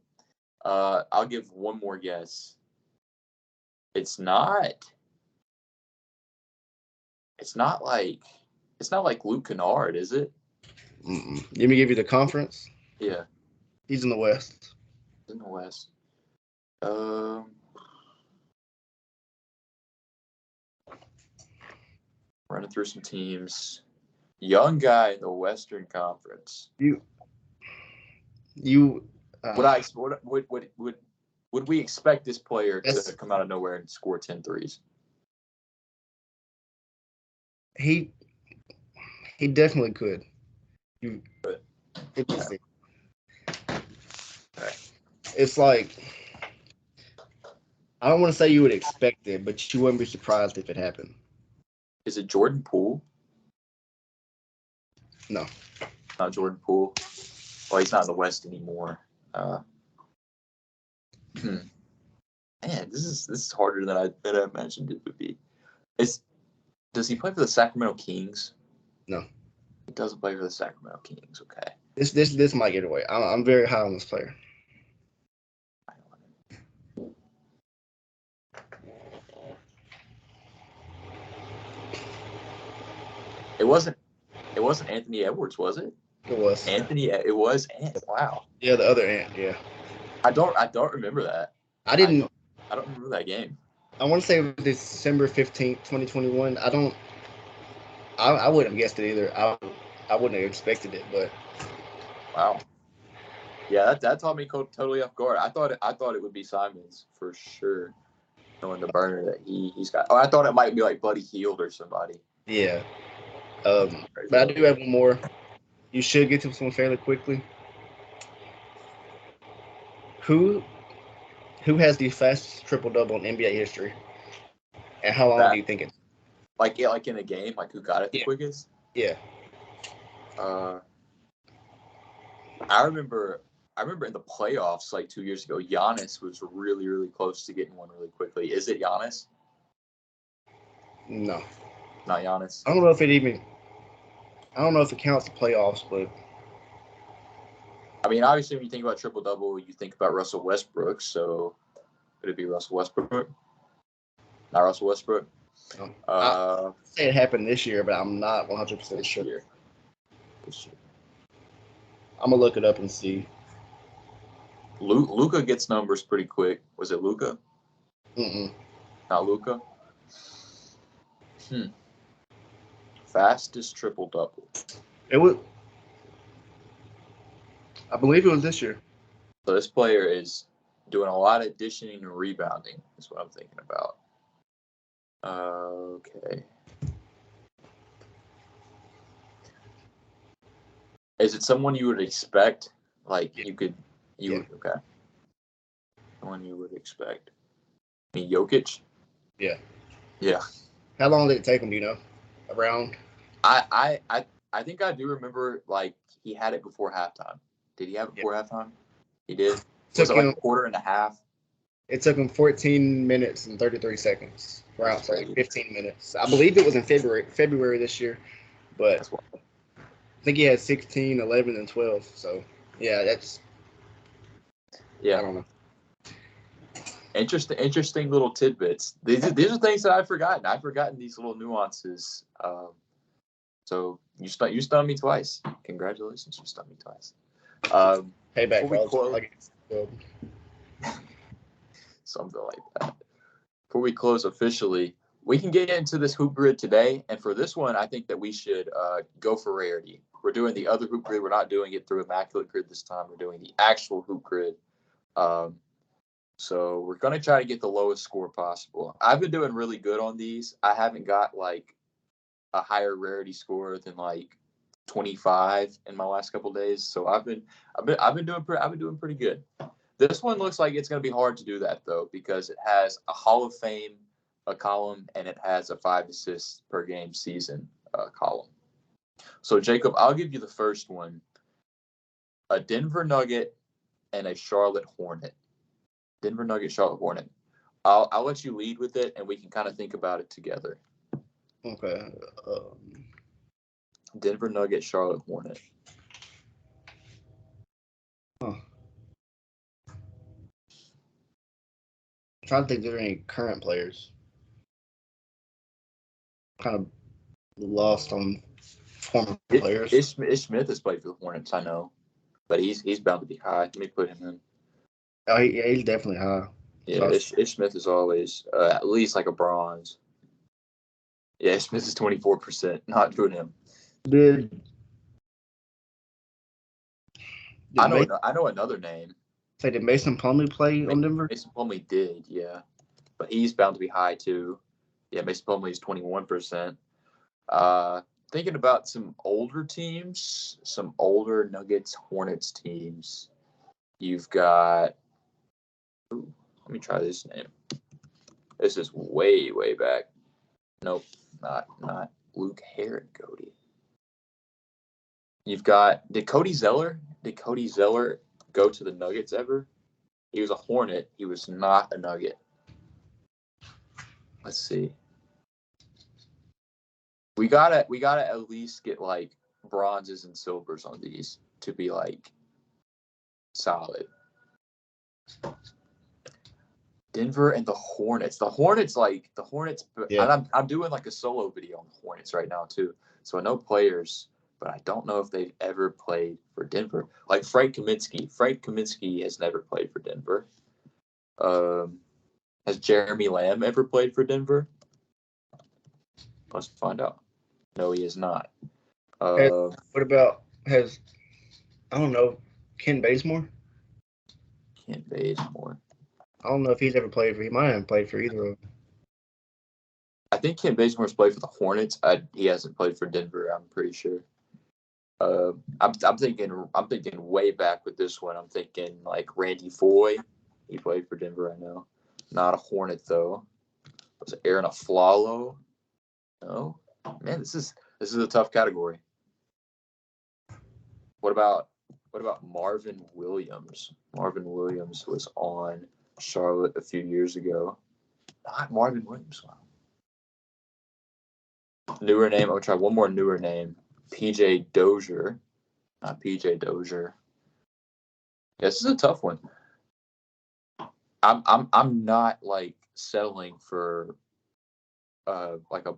I'll give one more guess. It's not. It's not like Luke Kennard, is it? Mm-mm. Let me give you the conference. Yeah, He's in the West. in the West. Running through some teams. Young guy in the Western Conference. You. Would we expect this player to come out of nowhere and score 10 threes? He definitely could. It's like, I don't want to say you would expect it, but you wouldn't be surprised if it happened. Is it Jordan Poole? No. Not Jordan Poole. Well, he's not in the West anymore. Man, this is harder than I imagined it would be. Does he play for the Sacramento Kings? No. He doesn't play for the Sacramento Kings. Okay. This might get away. I'm very high on this player. It wasn't Anthony Edwards, was it? It was. It was Ant. Wow. Yeah, the other Ant, yeah. I don't remember that. I don't remember that game. I want to say it was December 15th, 2021. I wouldn't have guessed it either. I wouldn't have expected it, but wow. Yeah, that caught me totally off guard. I thought it would be Simons for sure, knowing the burner that he's got. Oh, I thought it might be like Buddy Hield or somebody. Yeah. But I do have one more. You should get to this one fairly quickly. Who has the fastest triple-double in NBA history? And how long do you think it? Like in a game, like who got it the quickest? Yeah. I remember in the playoffs like 2 years ago, Giannis was really, really close to getting one really quickly. Is it Giannis? No. Not Giannis. I don't know if it counts the playoffs, but I mean, obviously, when you think about triple double, you think about Russell Westbrook. So, could it be Russell Westbrook? Not Russell Westbrook. I say it happened this year, but I'm not 100% sure. This year. I'm gonna look it up and see. Luka gets numbers pretty quick. Was it Luka? Mm-mm. Not Luka. Fastest triple double. It was. I believe it was this year. So this player is doing a lot of dishing and rebounding. Is what I'm thinking about. Okay. Is it someone you would expect? Like okay. Someone you would expect. I mean, Jokic? Yeah. Yeah. How long did it take him, do you know? Around? I think I do remember, like, he had it before halftime. Did he have it before halftime? He did. Was it like a quarter and a half? It took him 14 minutes and 33 seconds. Around 15 minutes. I believe it was in February this year. But I think he had 16, 11, and 12. So, yeah, that's I don't know. Interesting little tidbits. These are things that I've forgotten. I've forgotten these little nuances. So you stunned me twice. Congratulations, you stunned me twice. Payback. Something like that. Before we close officially, we can get into this hoop grid today. And for this one, I think that we should go for rarity. We're doing the other hoop grid. We're not doing it through Immaculate Grid this time. We're doing the actual hoop grid. So we're going to try to get the lowest score possible. I've been doing really good on these. I haven't got like a higher rarity score than like 25 in my last couple of days. So I've been doing pretty good. This one looks like it's going to be hard to do that though, because it has a Hall of Fame column and it has a 5 assists per game season column. So Jacob, I'll give you the first one. A Denver Nugget and a Charlotte Hornet. Denver Nugget, Charlotte Hornet. I'll let you lead with it, and we can kind of think about it together. Okay. Denver Nugget, Charlotte Hornet. trying to think if there are any current players. Kind of lost on former players. Ish Smith has played for the Hornets, I know, but he's bound to be high. Let me put him in. Oh, he's definitely high. Yeah, Ish Smith is always at least like a bronze. Yeah, Ish Smith is 24%. Not doing him. I know another name. Say, did Mason Plumlee play on Denver? Mason Plumlee did, yeah, but he's bound to be high too. Yeah, Mason Plumlee is 21%. Thinking about some older teams, some older Nuggets Hornets teams. You've got. Ooh, let me try this name. This is way back. Nope, not Luke Harangody. You've got. Did Cody Zeller go to the Nuggets ever? He was a Hornet. He was not a Nugget. Let's see. We gotta at least get like bronzes and silvers on these to be like solid. Denver and the Hornets. Yeah. I'm doing like a solo video on the Hornets right now too. So I know players, but I don't know if they've ever played for Denver. Like Frank Kaminsky. Frank Kaminsky has never played for Denver. Has Jeremy Lamb ever played for Denver? Let's find out. No, he is not. What about I don't know, Ken Bazemore? Ken Bazemore. I don't know if he's ever played for. He might have played for either of them. I think Ken Bazemore's played for the Hornets. He hasn't played for Denver. I'm pretty sure. I'm thinking way back with this one. I'm thinking like Randy Foye. He played for Denver. I know. Not a Hornet though. Was it Aaron Aflalo? No. Man, this is a tough category. What about Marvin Williams? Marvin Williams was on Charlotte a few years ago. Not Marvin Williams. Newer name. I'm gonna try one more newer name. PJ Dozier. Not PJ Dozier. Yeah, this is a tough one. I'm not like settling for like a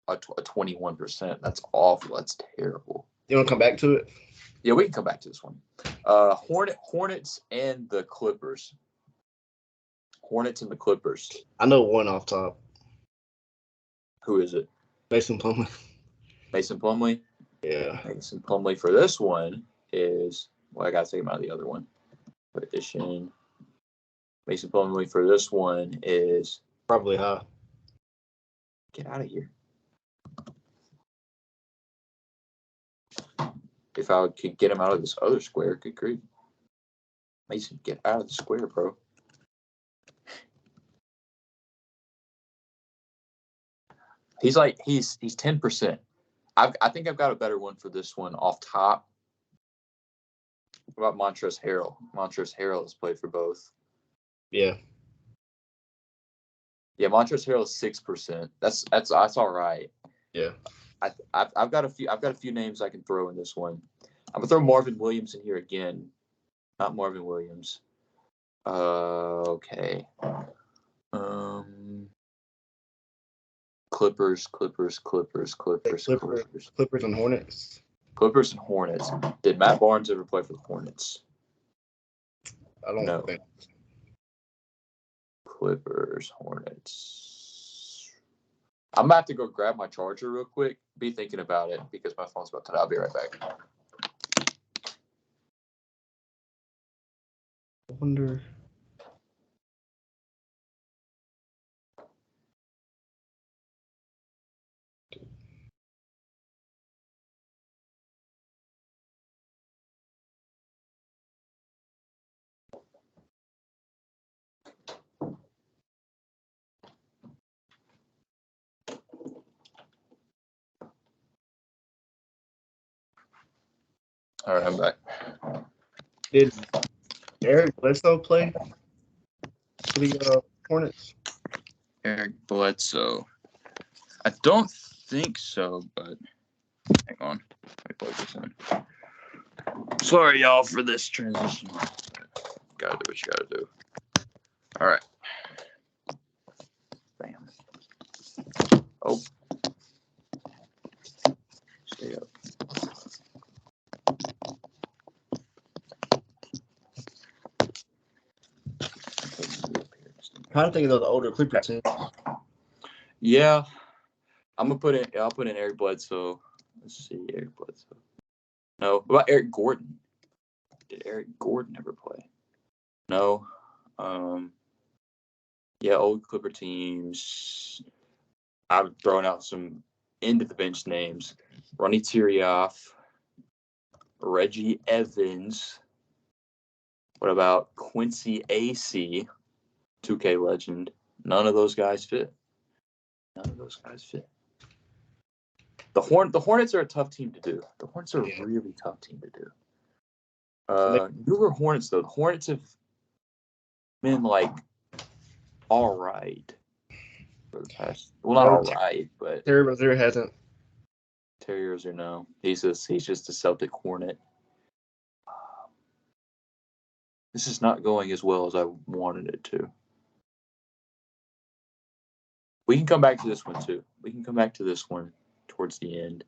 21%. That's awful. That's terrible. You want to come back to it? Yeah, we can come back to this one. Hornets and the Clippers. Hornets and the Clippers. I know one off top. Who is it? Mason Plumlee. Mason Plumlee? Yeah. Mason Plumlee for this one is, well, I got to take him out of the other one. Addition. Mason Plumlee for this one is. Probably high. Get out of here. If I could get him out of this other square, good grief. Mason, get out of the square, bro. He's 10%. I think I've got a better one for this one off top. What about Montrezl Harrell? Montrezl Harrell has played for both. Yeah. Yeah, Montrezl Harrell is 6%. That's all right. Yeah. I've got a few names I can throw in this one. I'm gonna throw Marvin Williams in here again. Not Marvin Williams. Okay. Clippers and Hornets. Clippers and Hornets. Did Matt Barnes ever play for the Hornets? I don't think. Clippers, Hornets. I'm about to go grab my charger real quick. Be thinking about it because my phone's about to die. I'll be right back. I wonder. All right, I'm back. Did Eric Bledsoe play for the Hornets? Eric Bledsoe. I don't think so, but hang on. Let me plug this in. Sorry, y'all, for this transition. Gotta do what you gotta do. All right. Oh. Stay up. Trying to think of those older Clipper teams. Yeah. I'll put in Eric Bledsoe. Let's see, Eric Bledsoe. No. What about Eric Gordon? Did Eric Gordon ever play? No. Yeah, old Clipper teams. I've thrown out some end of the bench names. Ronnie Turiaf, Reggie Evans. What about Quincy AC, 2K legend? None of those guys fit. The Hornets are a tough team to do. The Hornets are a really tough team to do. Newer Hornets, though. The Hornets have been, like, all right for the past. Well, not all right, but Terry Rozier hasn't. Terry Rozier, no. He's just a Celtic Hornet. This is not going as well as I wanted it to. We can come back to this one, too. We can come back to this one towards the end.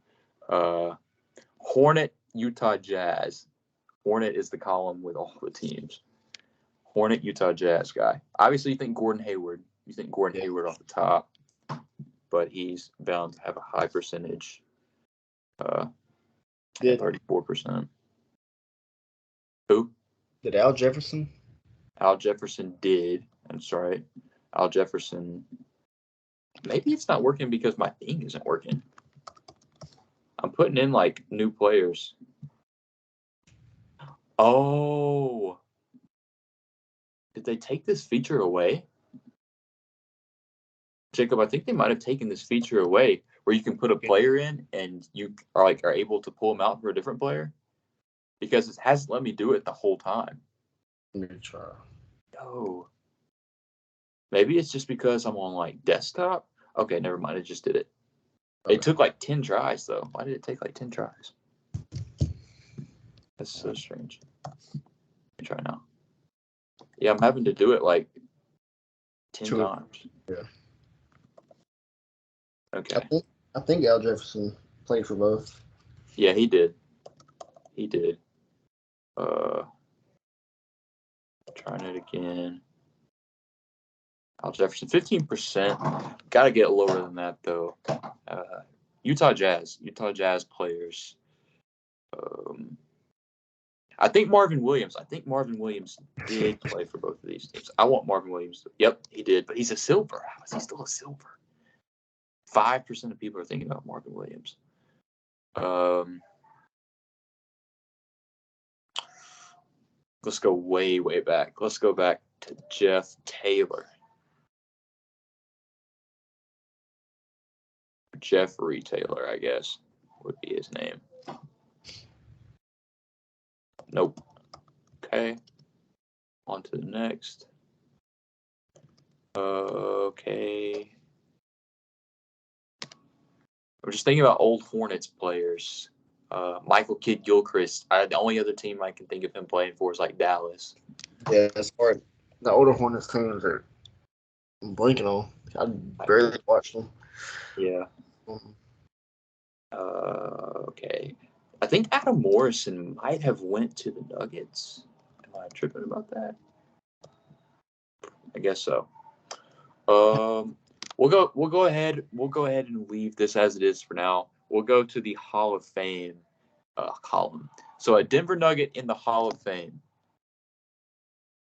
Hornet, Utah Jazz. Hornet is the column with all the teams. Hornet, Utah Jazz guy. Obviously, you think Gordon Hayward. You think Gordon Hayward off the top. But he's bound to have a high percentage. 34%. Who? Did Al Jefferson? Al Jefferson did. That's right. Al Jefferson. Maybe it's not working because my thing isn't working. I'm putting in, like, new players. Oh. Did they take this feature away? Jacob, I think they might have taken this feature away where you can put a player in and you are able to pull them out for a different player. Because it hasn't let me do it the whole time. Let me try. Oh. Maybe it's just because I'm on, like, desktop. Okay, never mind. It just did it. Okay. It took, like, 10 tries, though. Why did it take, like, 10 tries? That's so strange. Let me try now. Yeah, I'm having to do it, like, 10 times. Yeah. Okay. I think Al Jefferson played for both. Yeah, he did. Trying it again. Al Jefferson, 15%. Got to get lower than that, though. Utah Jazz players. I think Marvin Williams did play for both of these teams. I want Marvin Williams. Yep, he did, but he's a silver. How is he still a silver? 5% of people are thinking about Marvin Williams. Let's go way, way back. Let's go back to Jeff Taylor. Jeffrey Taylor, I guess, would be his name. Nope. Okay. On to the next. Okay. I'm just thinking about old Hornets players. Michael Kidd-Gilchrist. The only other team I can think of him playing for is, like, Dallas. Yeah, as far as the older Hornets teams are blinking on. I barely watched them. Yeah. Okay. I think Adam Morrison might have went to the Nuggets. Am I tripping about that? I guess so. We'll go ahead and leave this as it is for now. We'll go to the Hall of Fame column. So a Denver Nugget in the Hall of Fame.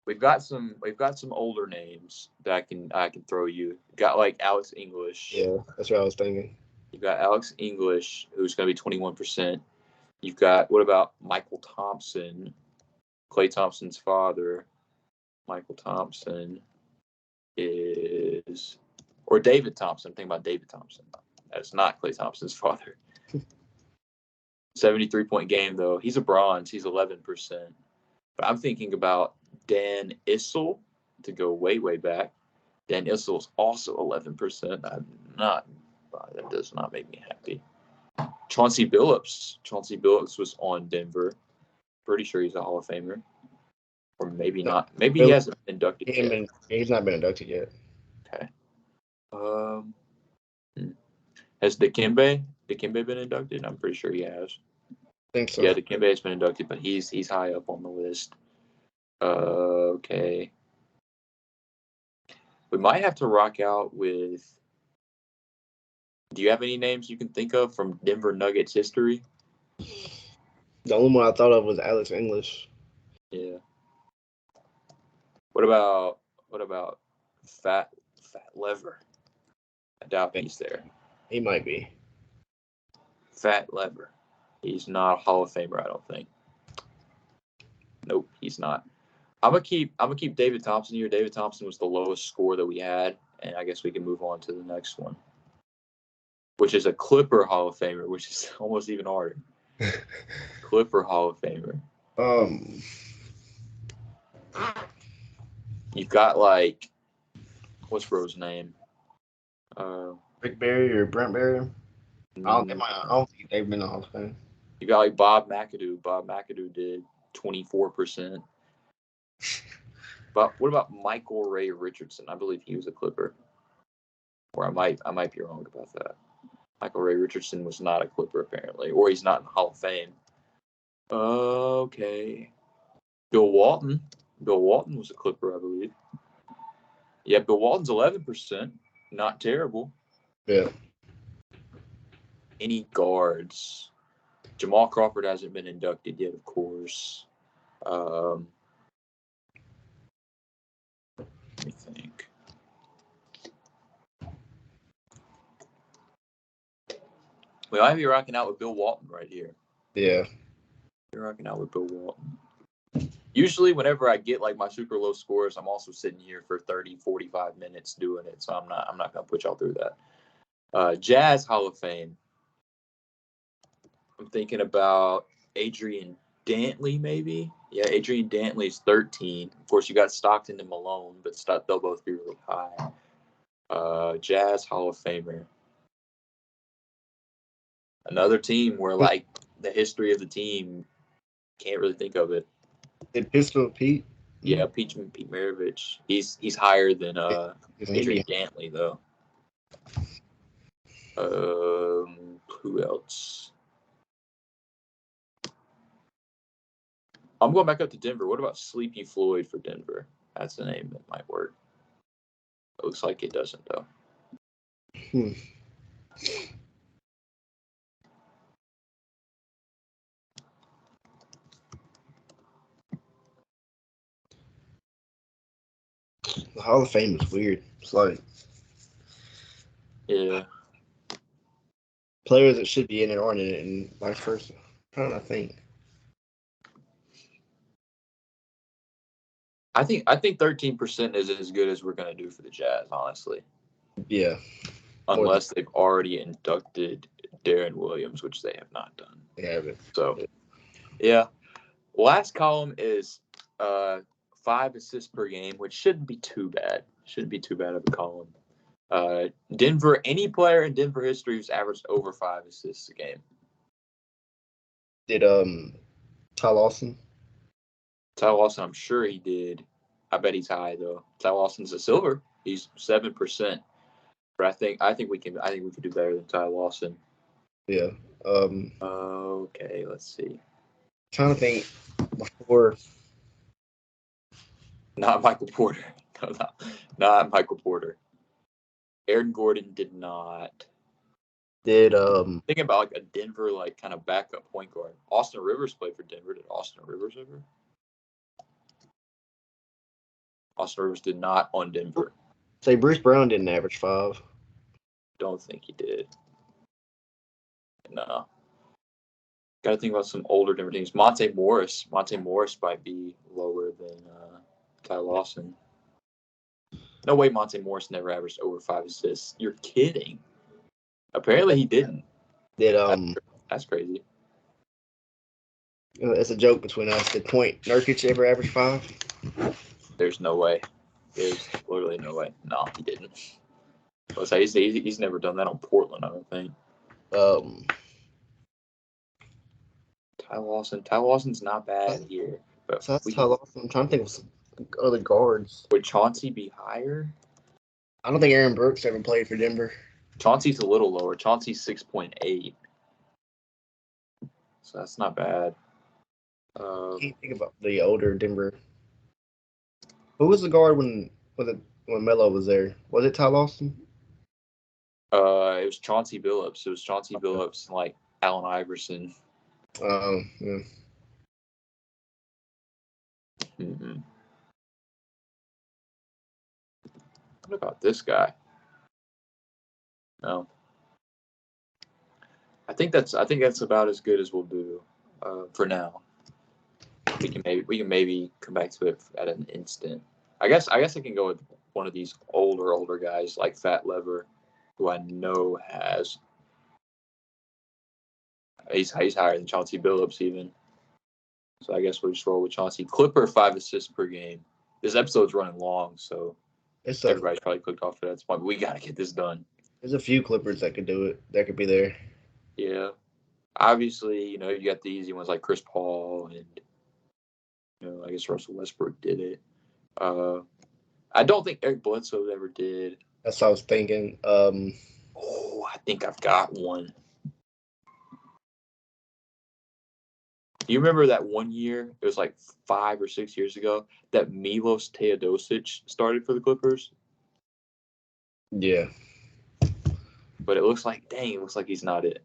We've got some older names that I can throw you. Got, like, Alex English. Yeah, that's what I was thinking. You've got Alex English, who's going to be 21%. You've got, what about Michael Thompson, Klay Thompson's father? Michael Thompson is, or David Thompson. I'm thinking about David Thompson. That's not Klay Thompson's father. 73-point game, though. He's a bronze. He's 11%. But I'm thinking about Dan Issel to go way, way back. Dan Issel's also 11%. That does not make me happy. Chauncey Billups. Chauncey Billups was on Denver. Pretty sure he's a Hall of Famer. Or maybe not. Maybe he hasn't been inducted yet. He's not been inducted yet. Okay. Has Dikembe been inducted? I'm pretty sure he has. I think so. Yeah, Dikembe has been inducted, but he's high up on the list. Okay. We might have to rock out with. Do you have any names you can think of from Denver Nuggets history? The only one I thought of was Alex English. Yeah. What about Fat Lever? I doubt he's there. He might be. Fat Lever. He's not a Hall of Famer, I don't think. Nope, he's not. I'm gonna keep David Thompson here. David Thompson was the lowest score that we had, and I guess we can move on to the next one, which is a Clipper Hall of Famer, which is almost even harder. Clipper Hall of Famer. You've got what's bro's name? Rick Barry or Brent Barry? I don't think they've been in the Hall of Fame. You got Bob McAdoo. Bob McAdoo did 24%. But what about Michael Ray Richardson? I believe he was a Clipper. Or I might be wrong about that. Michael Ray Richardson was not a Clipper apparently, or he's not in the Hall of Fame. Okay. Bill Walton. Bill Walton was a Clipper, I believe. Yeah, Bill Walton's 11%. Not terrible. Yeah. Any guards? Jamal Crawford hasn't been inducted yet, of course. Let me think. We might be rocking out with Bill Walton right here. Yeah. You're rocking out with Bill Walton. Usually, whenever I get my super low scores, I'm also sitting here for 30, 45 minutes doing it. So I'm not gonna put y'all through that. Jazz Hall of Fame. I'm thinking about Adrian Dantley, maybe. Yeah, Adrian Dantley's 13. Of course, you got Stockton and Malone, but they'll both be really high. Jazz Hall of Famer. Another team where the history of the team can't really think of it. Did Pistol Pete? Yeah, Pete Maravich. He's higher than Adrian Dantley though. Who else? I'm going back up to Denver. What about Sleepy Floyd for Denver? That's a name that might work. It looks like it doesn't though. The Hall of Fame is weird. It's yeah, players that should be in it aren't in it, and vice versa. I'm trying to think. I think 13% is as good as we're gonna do for the Jazz, honestly. Yeah. Unless they've already inducted Darren Williams, which they have not done. They haven't. So, yeah. Last column is 5 assists per game, which shouldn't be too bad. Shouldn't be too bad of a column. Denver, any player in Denver history who's averaged over 5 assists a game. Did Ty Lawson? Ty Lawson, I'm sure he did. I bet he's high though. Ty Lawson's a silver. He's 7%. But I think we can do better than Ty Lawson. Yeah. Okay, let's see. Trying to think before. Not Michael Porter. No, not Michael Porter. Aaron Gordon did not. Did Thinking about a Denver kind of backup point guard. Austin Rivers played for Denver. Did Austin Rivers ever? Austin Rivers did not on Denver. Say Bruce Brown didn't average 5. Don't think he did. No. Got to think about some older Denver teams. Monte Morris might be lower than Ty Lawson. No way Monte Morris never averaged over 5 assists. You're kidding. Apparently he didn't. That's crazy. It's a joke between us. Did Point Nurkic ever average 5? There's no way. There's literally no way. No, he didn't. He's never done that on Portland, I don't think. Ty Lawson's not bad here. But so that's Ty Lawson. I'm trying to think of some other guards. Would Chauncey be higher? I don't think Aaron Brooks ever played for Denver. Chauncey's a little lower. Chauncey's 6.8. So that's not bad. Can't think about the older Denver. Who was the guard when Melo was there? Was it Ty Lawson? It was Chauncey Billups. It was Chauncey Billups and like Allen Iverson. Yeah. Mm-hmm. What about this guy? No. I think that's about as good as we'll do for now. We can maybe come back to it at an instant. I guess I can go with one of these older guys like Fat Lever, who I know has. He's higher than Chauncey Billups even. So I guess we'll just roll with Chauncey. Clipper 5 assists per game. This episode's running long, so everybody's probably clicked off at that point. But we gotta get this done. There's a few Clippers that could do it. That could be there. Yeah. Obviously, you got the easy ones like Chris Paul and I guess Russell Westbrook did it. I don't think Eric Bledsoe ever did. That's what I was thinking. I think I've got one. Do you remember that one year? It was like 5 or 6 years ago that Milos Teodosic started for the Clippers. Yeah. But it looks like he's not it.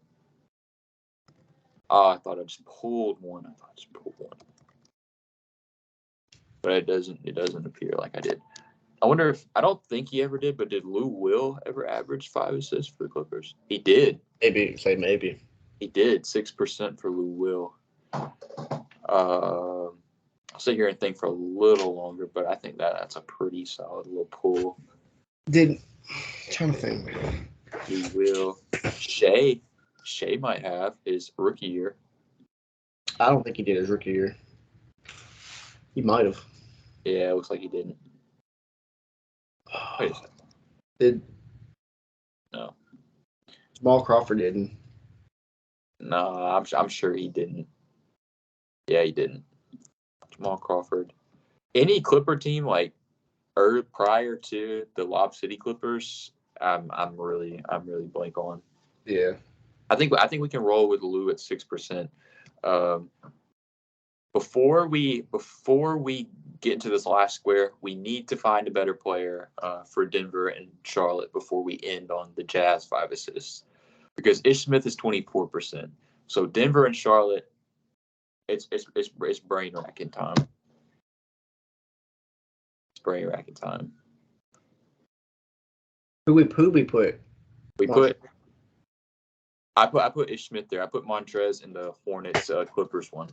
Oh, I thought I just pulled one. But it doesn't appear like I did. I wonder I don't think he ever did, but did Lou Will ever average 5 assists for the Clippers? He did. Maybe. He did 6% for Lou Will. I'll sit here and think for a little longer, but I think that's a pretty solid little pull. I'm trying to think. Lou Will. Shea might have his rookie year. I don't think he did his rookie year. He might have. Yeah, it looks like he didn't. Wait a second. No. Jamal Crawford didn't. No, I'm sure he didn't. Yeah, he didn't. Jamal Crawford. Any Clipper team prior to the Lob City Clippers, I'm really blank on. Yeah. I think we can roll with Lou at 6%. Before we get into this last square, we need to find a better player for Denver and Charlotte before we end on the Jazz 5 assists, because Ish Smith is 24%. So Denver and Charlotte, it's brain racking time. It's brain racking time. Who we put? I put Ish Smith there. I put Montrez in the Hornets Clippers one.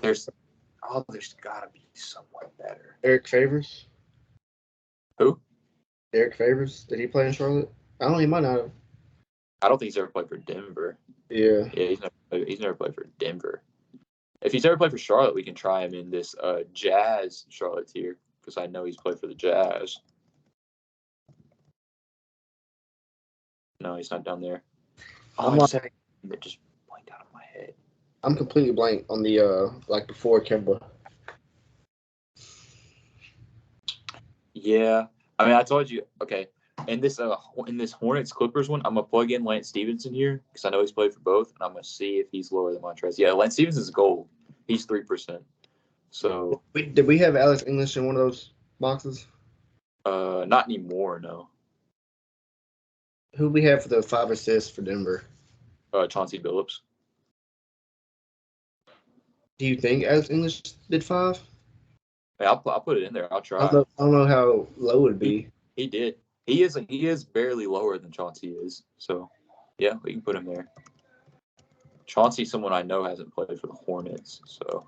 There's gotta be someone better. Eric Favors. Who? Eric Favors. Did he play in Charlotte? I don't know. He might not have. I don't think he's ever played for Denver. Yeah. Yeah, he's never played for Denver. If he's ever played for Charlotte, we can try him in this Jazz Charlotte tier, because I know he's played for the Jazz. No, he's not down there. It just blanked out of my head. I'm completely blank on the before Kemba. Yeah, I mean, I told you. Okay, in this Hornets Clippers one, I'm gonna plug in Lance Stevenson here because I know he's played for both, and I'm gonna see if he's lower than Montrez. Yeah, Lance Stevenson's gold. He's 3%. So did we have Alex English in one of those boxes? Not anymore. No. Who we have for the 5 assists for Denver? Chauncey Billups. Do you think Alex English did 5? Hey, I'll put it in there. I'll try. I don't know how low it would be. He did. He is barely lower than Chauncey is. So, yeah, we can put him there. Chauncey's someone I know hasn't played for the Hornets. So,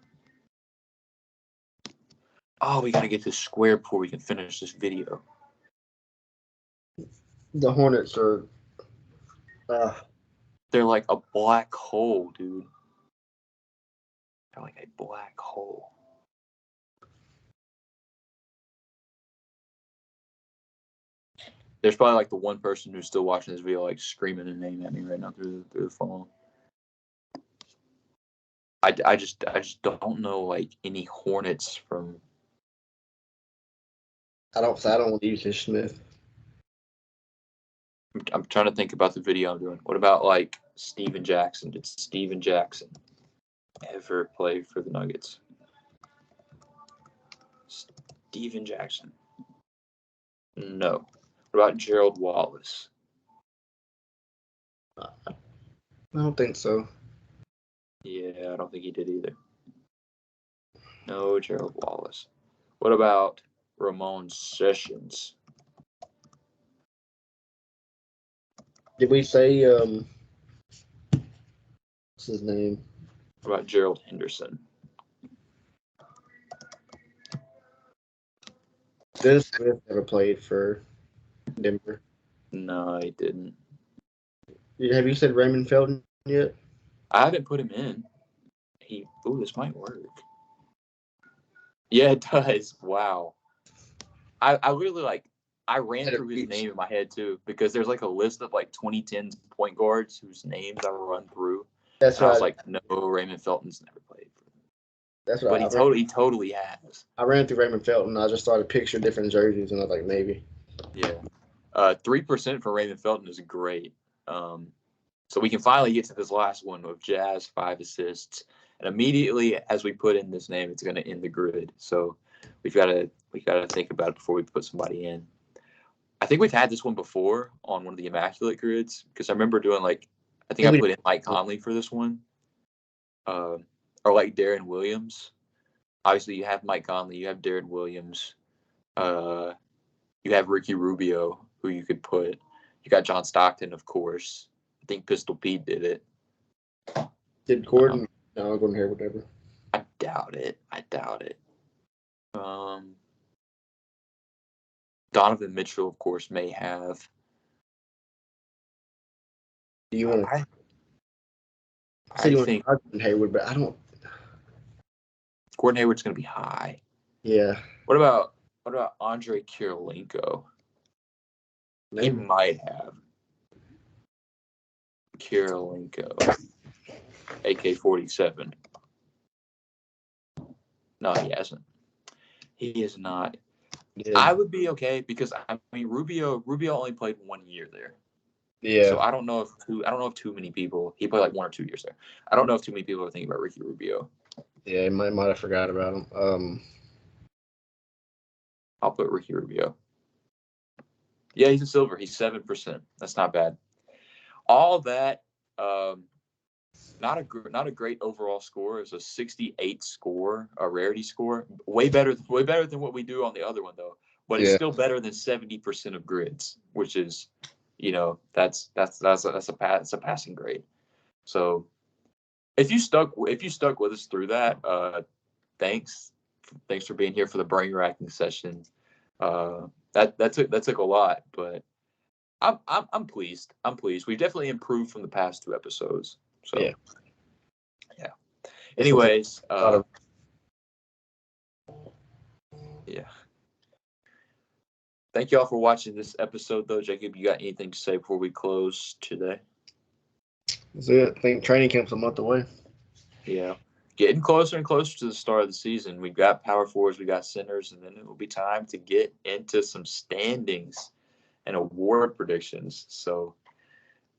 we got to get this square before we can finish this video. The Hornets are. They're like a black hole, dude. They're like a black hole. There's probably like the one person who's still watching this video, like screaming a name at me right now through the phone. I just don't know like any Hornets from. I don't want to use Ish Smith. I'm trying to think about the video I'm doing. What about like Steven Jackson? Did Steven Jackson ever play for the Nuggets? Steven Jackson. No. What about Gerald Wallace? I don't think so. Yeah, I don't think he did either. No, Gerald Wallace. What about Ramon Sessions? Did we say what's his name? What about Gerald Henderson? Dennis Smith never played for Denver. No, he didn't. Have you said Raymond Felton yet? I haven't put him in. This might work. Yeah, it does. Wow. I literally I ran through his name in my head too, because there's like a list of like 2010 point guards whose names I run through. That's and right. I was like, no, Raymond Felton's never played for them. That's right. But he totally has. I ran through Raymond Felton. I just started picturing different jerseys, and I was like, maybe. Yeah. 3% for Raymond Felton is great. So we can finally get to this last one of Jazz 5 assists, and immediately as we put in this name, it's going to end the grid. So we got to think about it before we put somebody in. I think we've had this one before on one of the Immaculate grids, because I remember doing I put in Mike Conley for this one, or like Darren Williams. Obviously, you have Mike Conley, you have Darren Williams, you have Ricky Rubio, who you could put. You got John Stockton, of course. I think Pistol Pete did it. Did Gordon? No, Gordon Hayward never. I doubt it. Donovan Mitchell, of course, may have. Do you want to? I think Gordon Hayward, but I don't. Gordon Hayward's going to be high. Yeah. What about Andre Kirilenko? Maybe. He might have. Kirilenko, AK-47. No, he hasn't. He is not. Yeah. I would be okay, because Rubio only played 1 year there. Yeah. So I don't know if too many people. He played like 1 or 2 years there. I don't know if too many people are thinking about Ricky Rubio. Yeah, he might have forgot about him. I'll put Ricky Rubio. Yeah, he's a silver. He's 7%. That's not bad. All that, not a great overall score. It's a 68 score, a rarity score. Way better than what we do on the other one though. But it's still better than 70% of grids, which is, that's a passing grade. So if you stuck with us through that, thanks for being here for the brain racking session. That took a lot, but I'm pleased. We've definitely improved from the past 2 episodes. So yeah. Anyways, yeah. Thank y'all for watching this episode, though. Jacob, you got anything to say before we close today? That's it. I think training camp's a month away. Yeah. Getting closer and closer to the start of the season. We've got power forwards, we got centers, and then it will be time to get into some standings and award predictions. So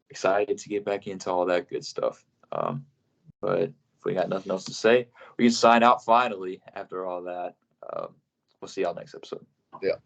excited to get back into all that good stuff. But if we got nothing else to say, we can sign out finally after all that. We'll see y'all next episode. Yeah.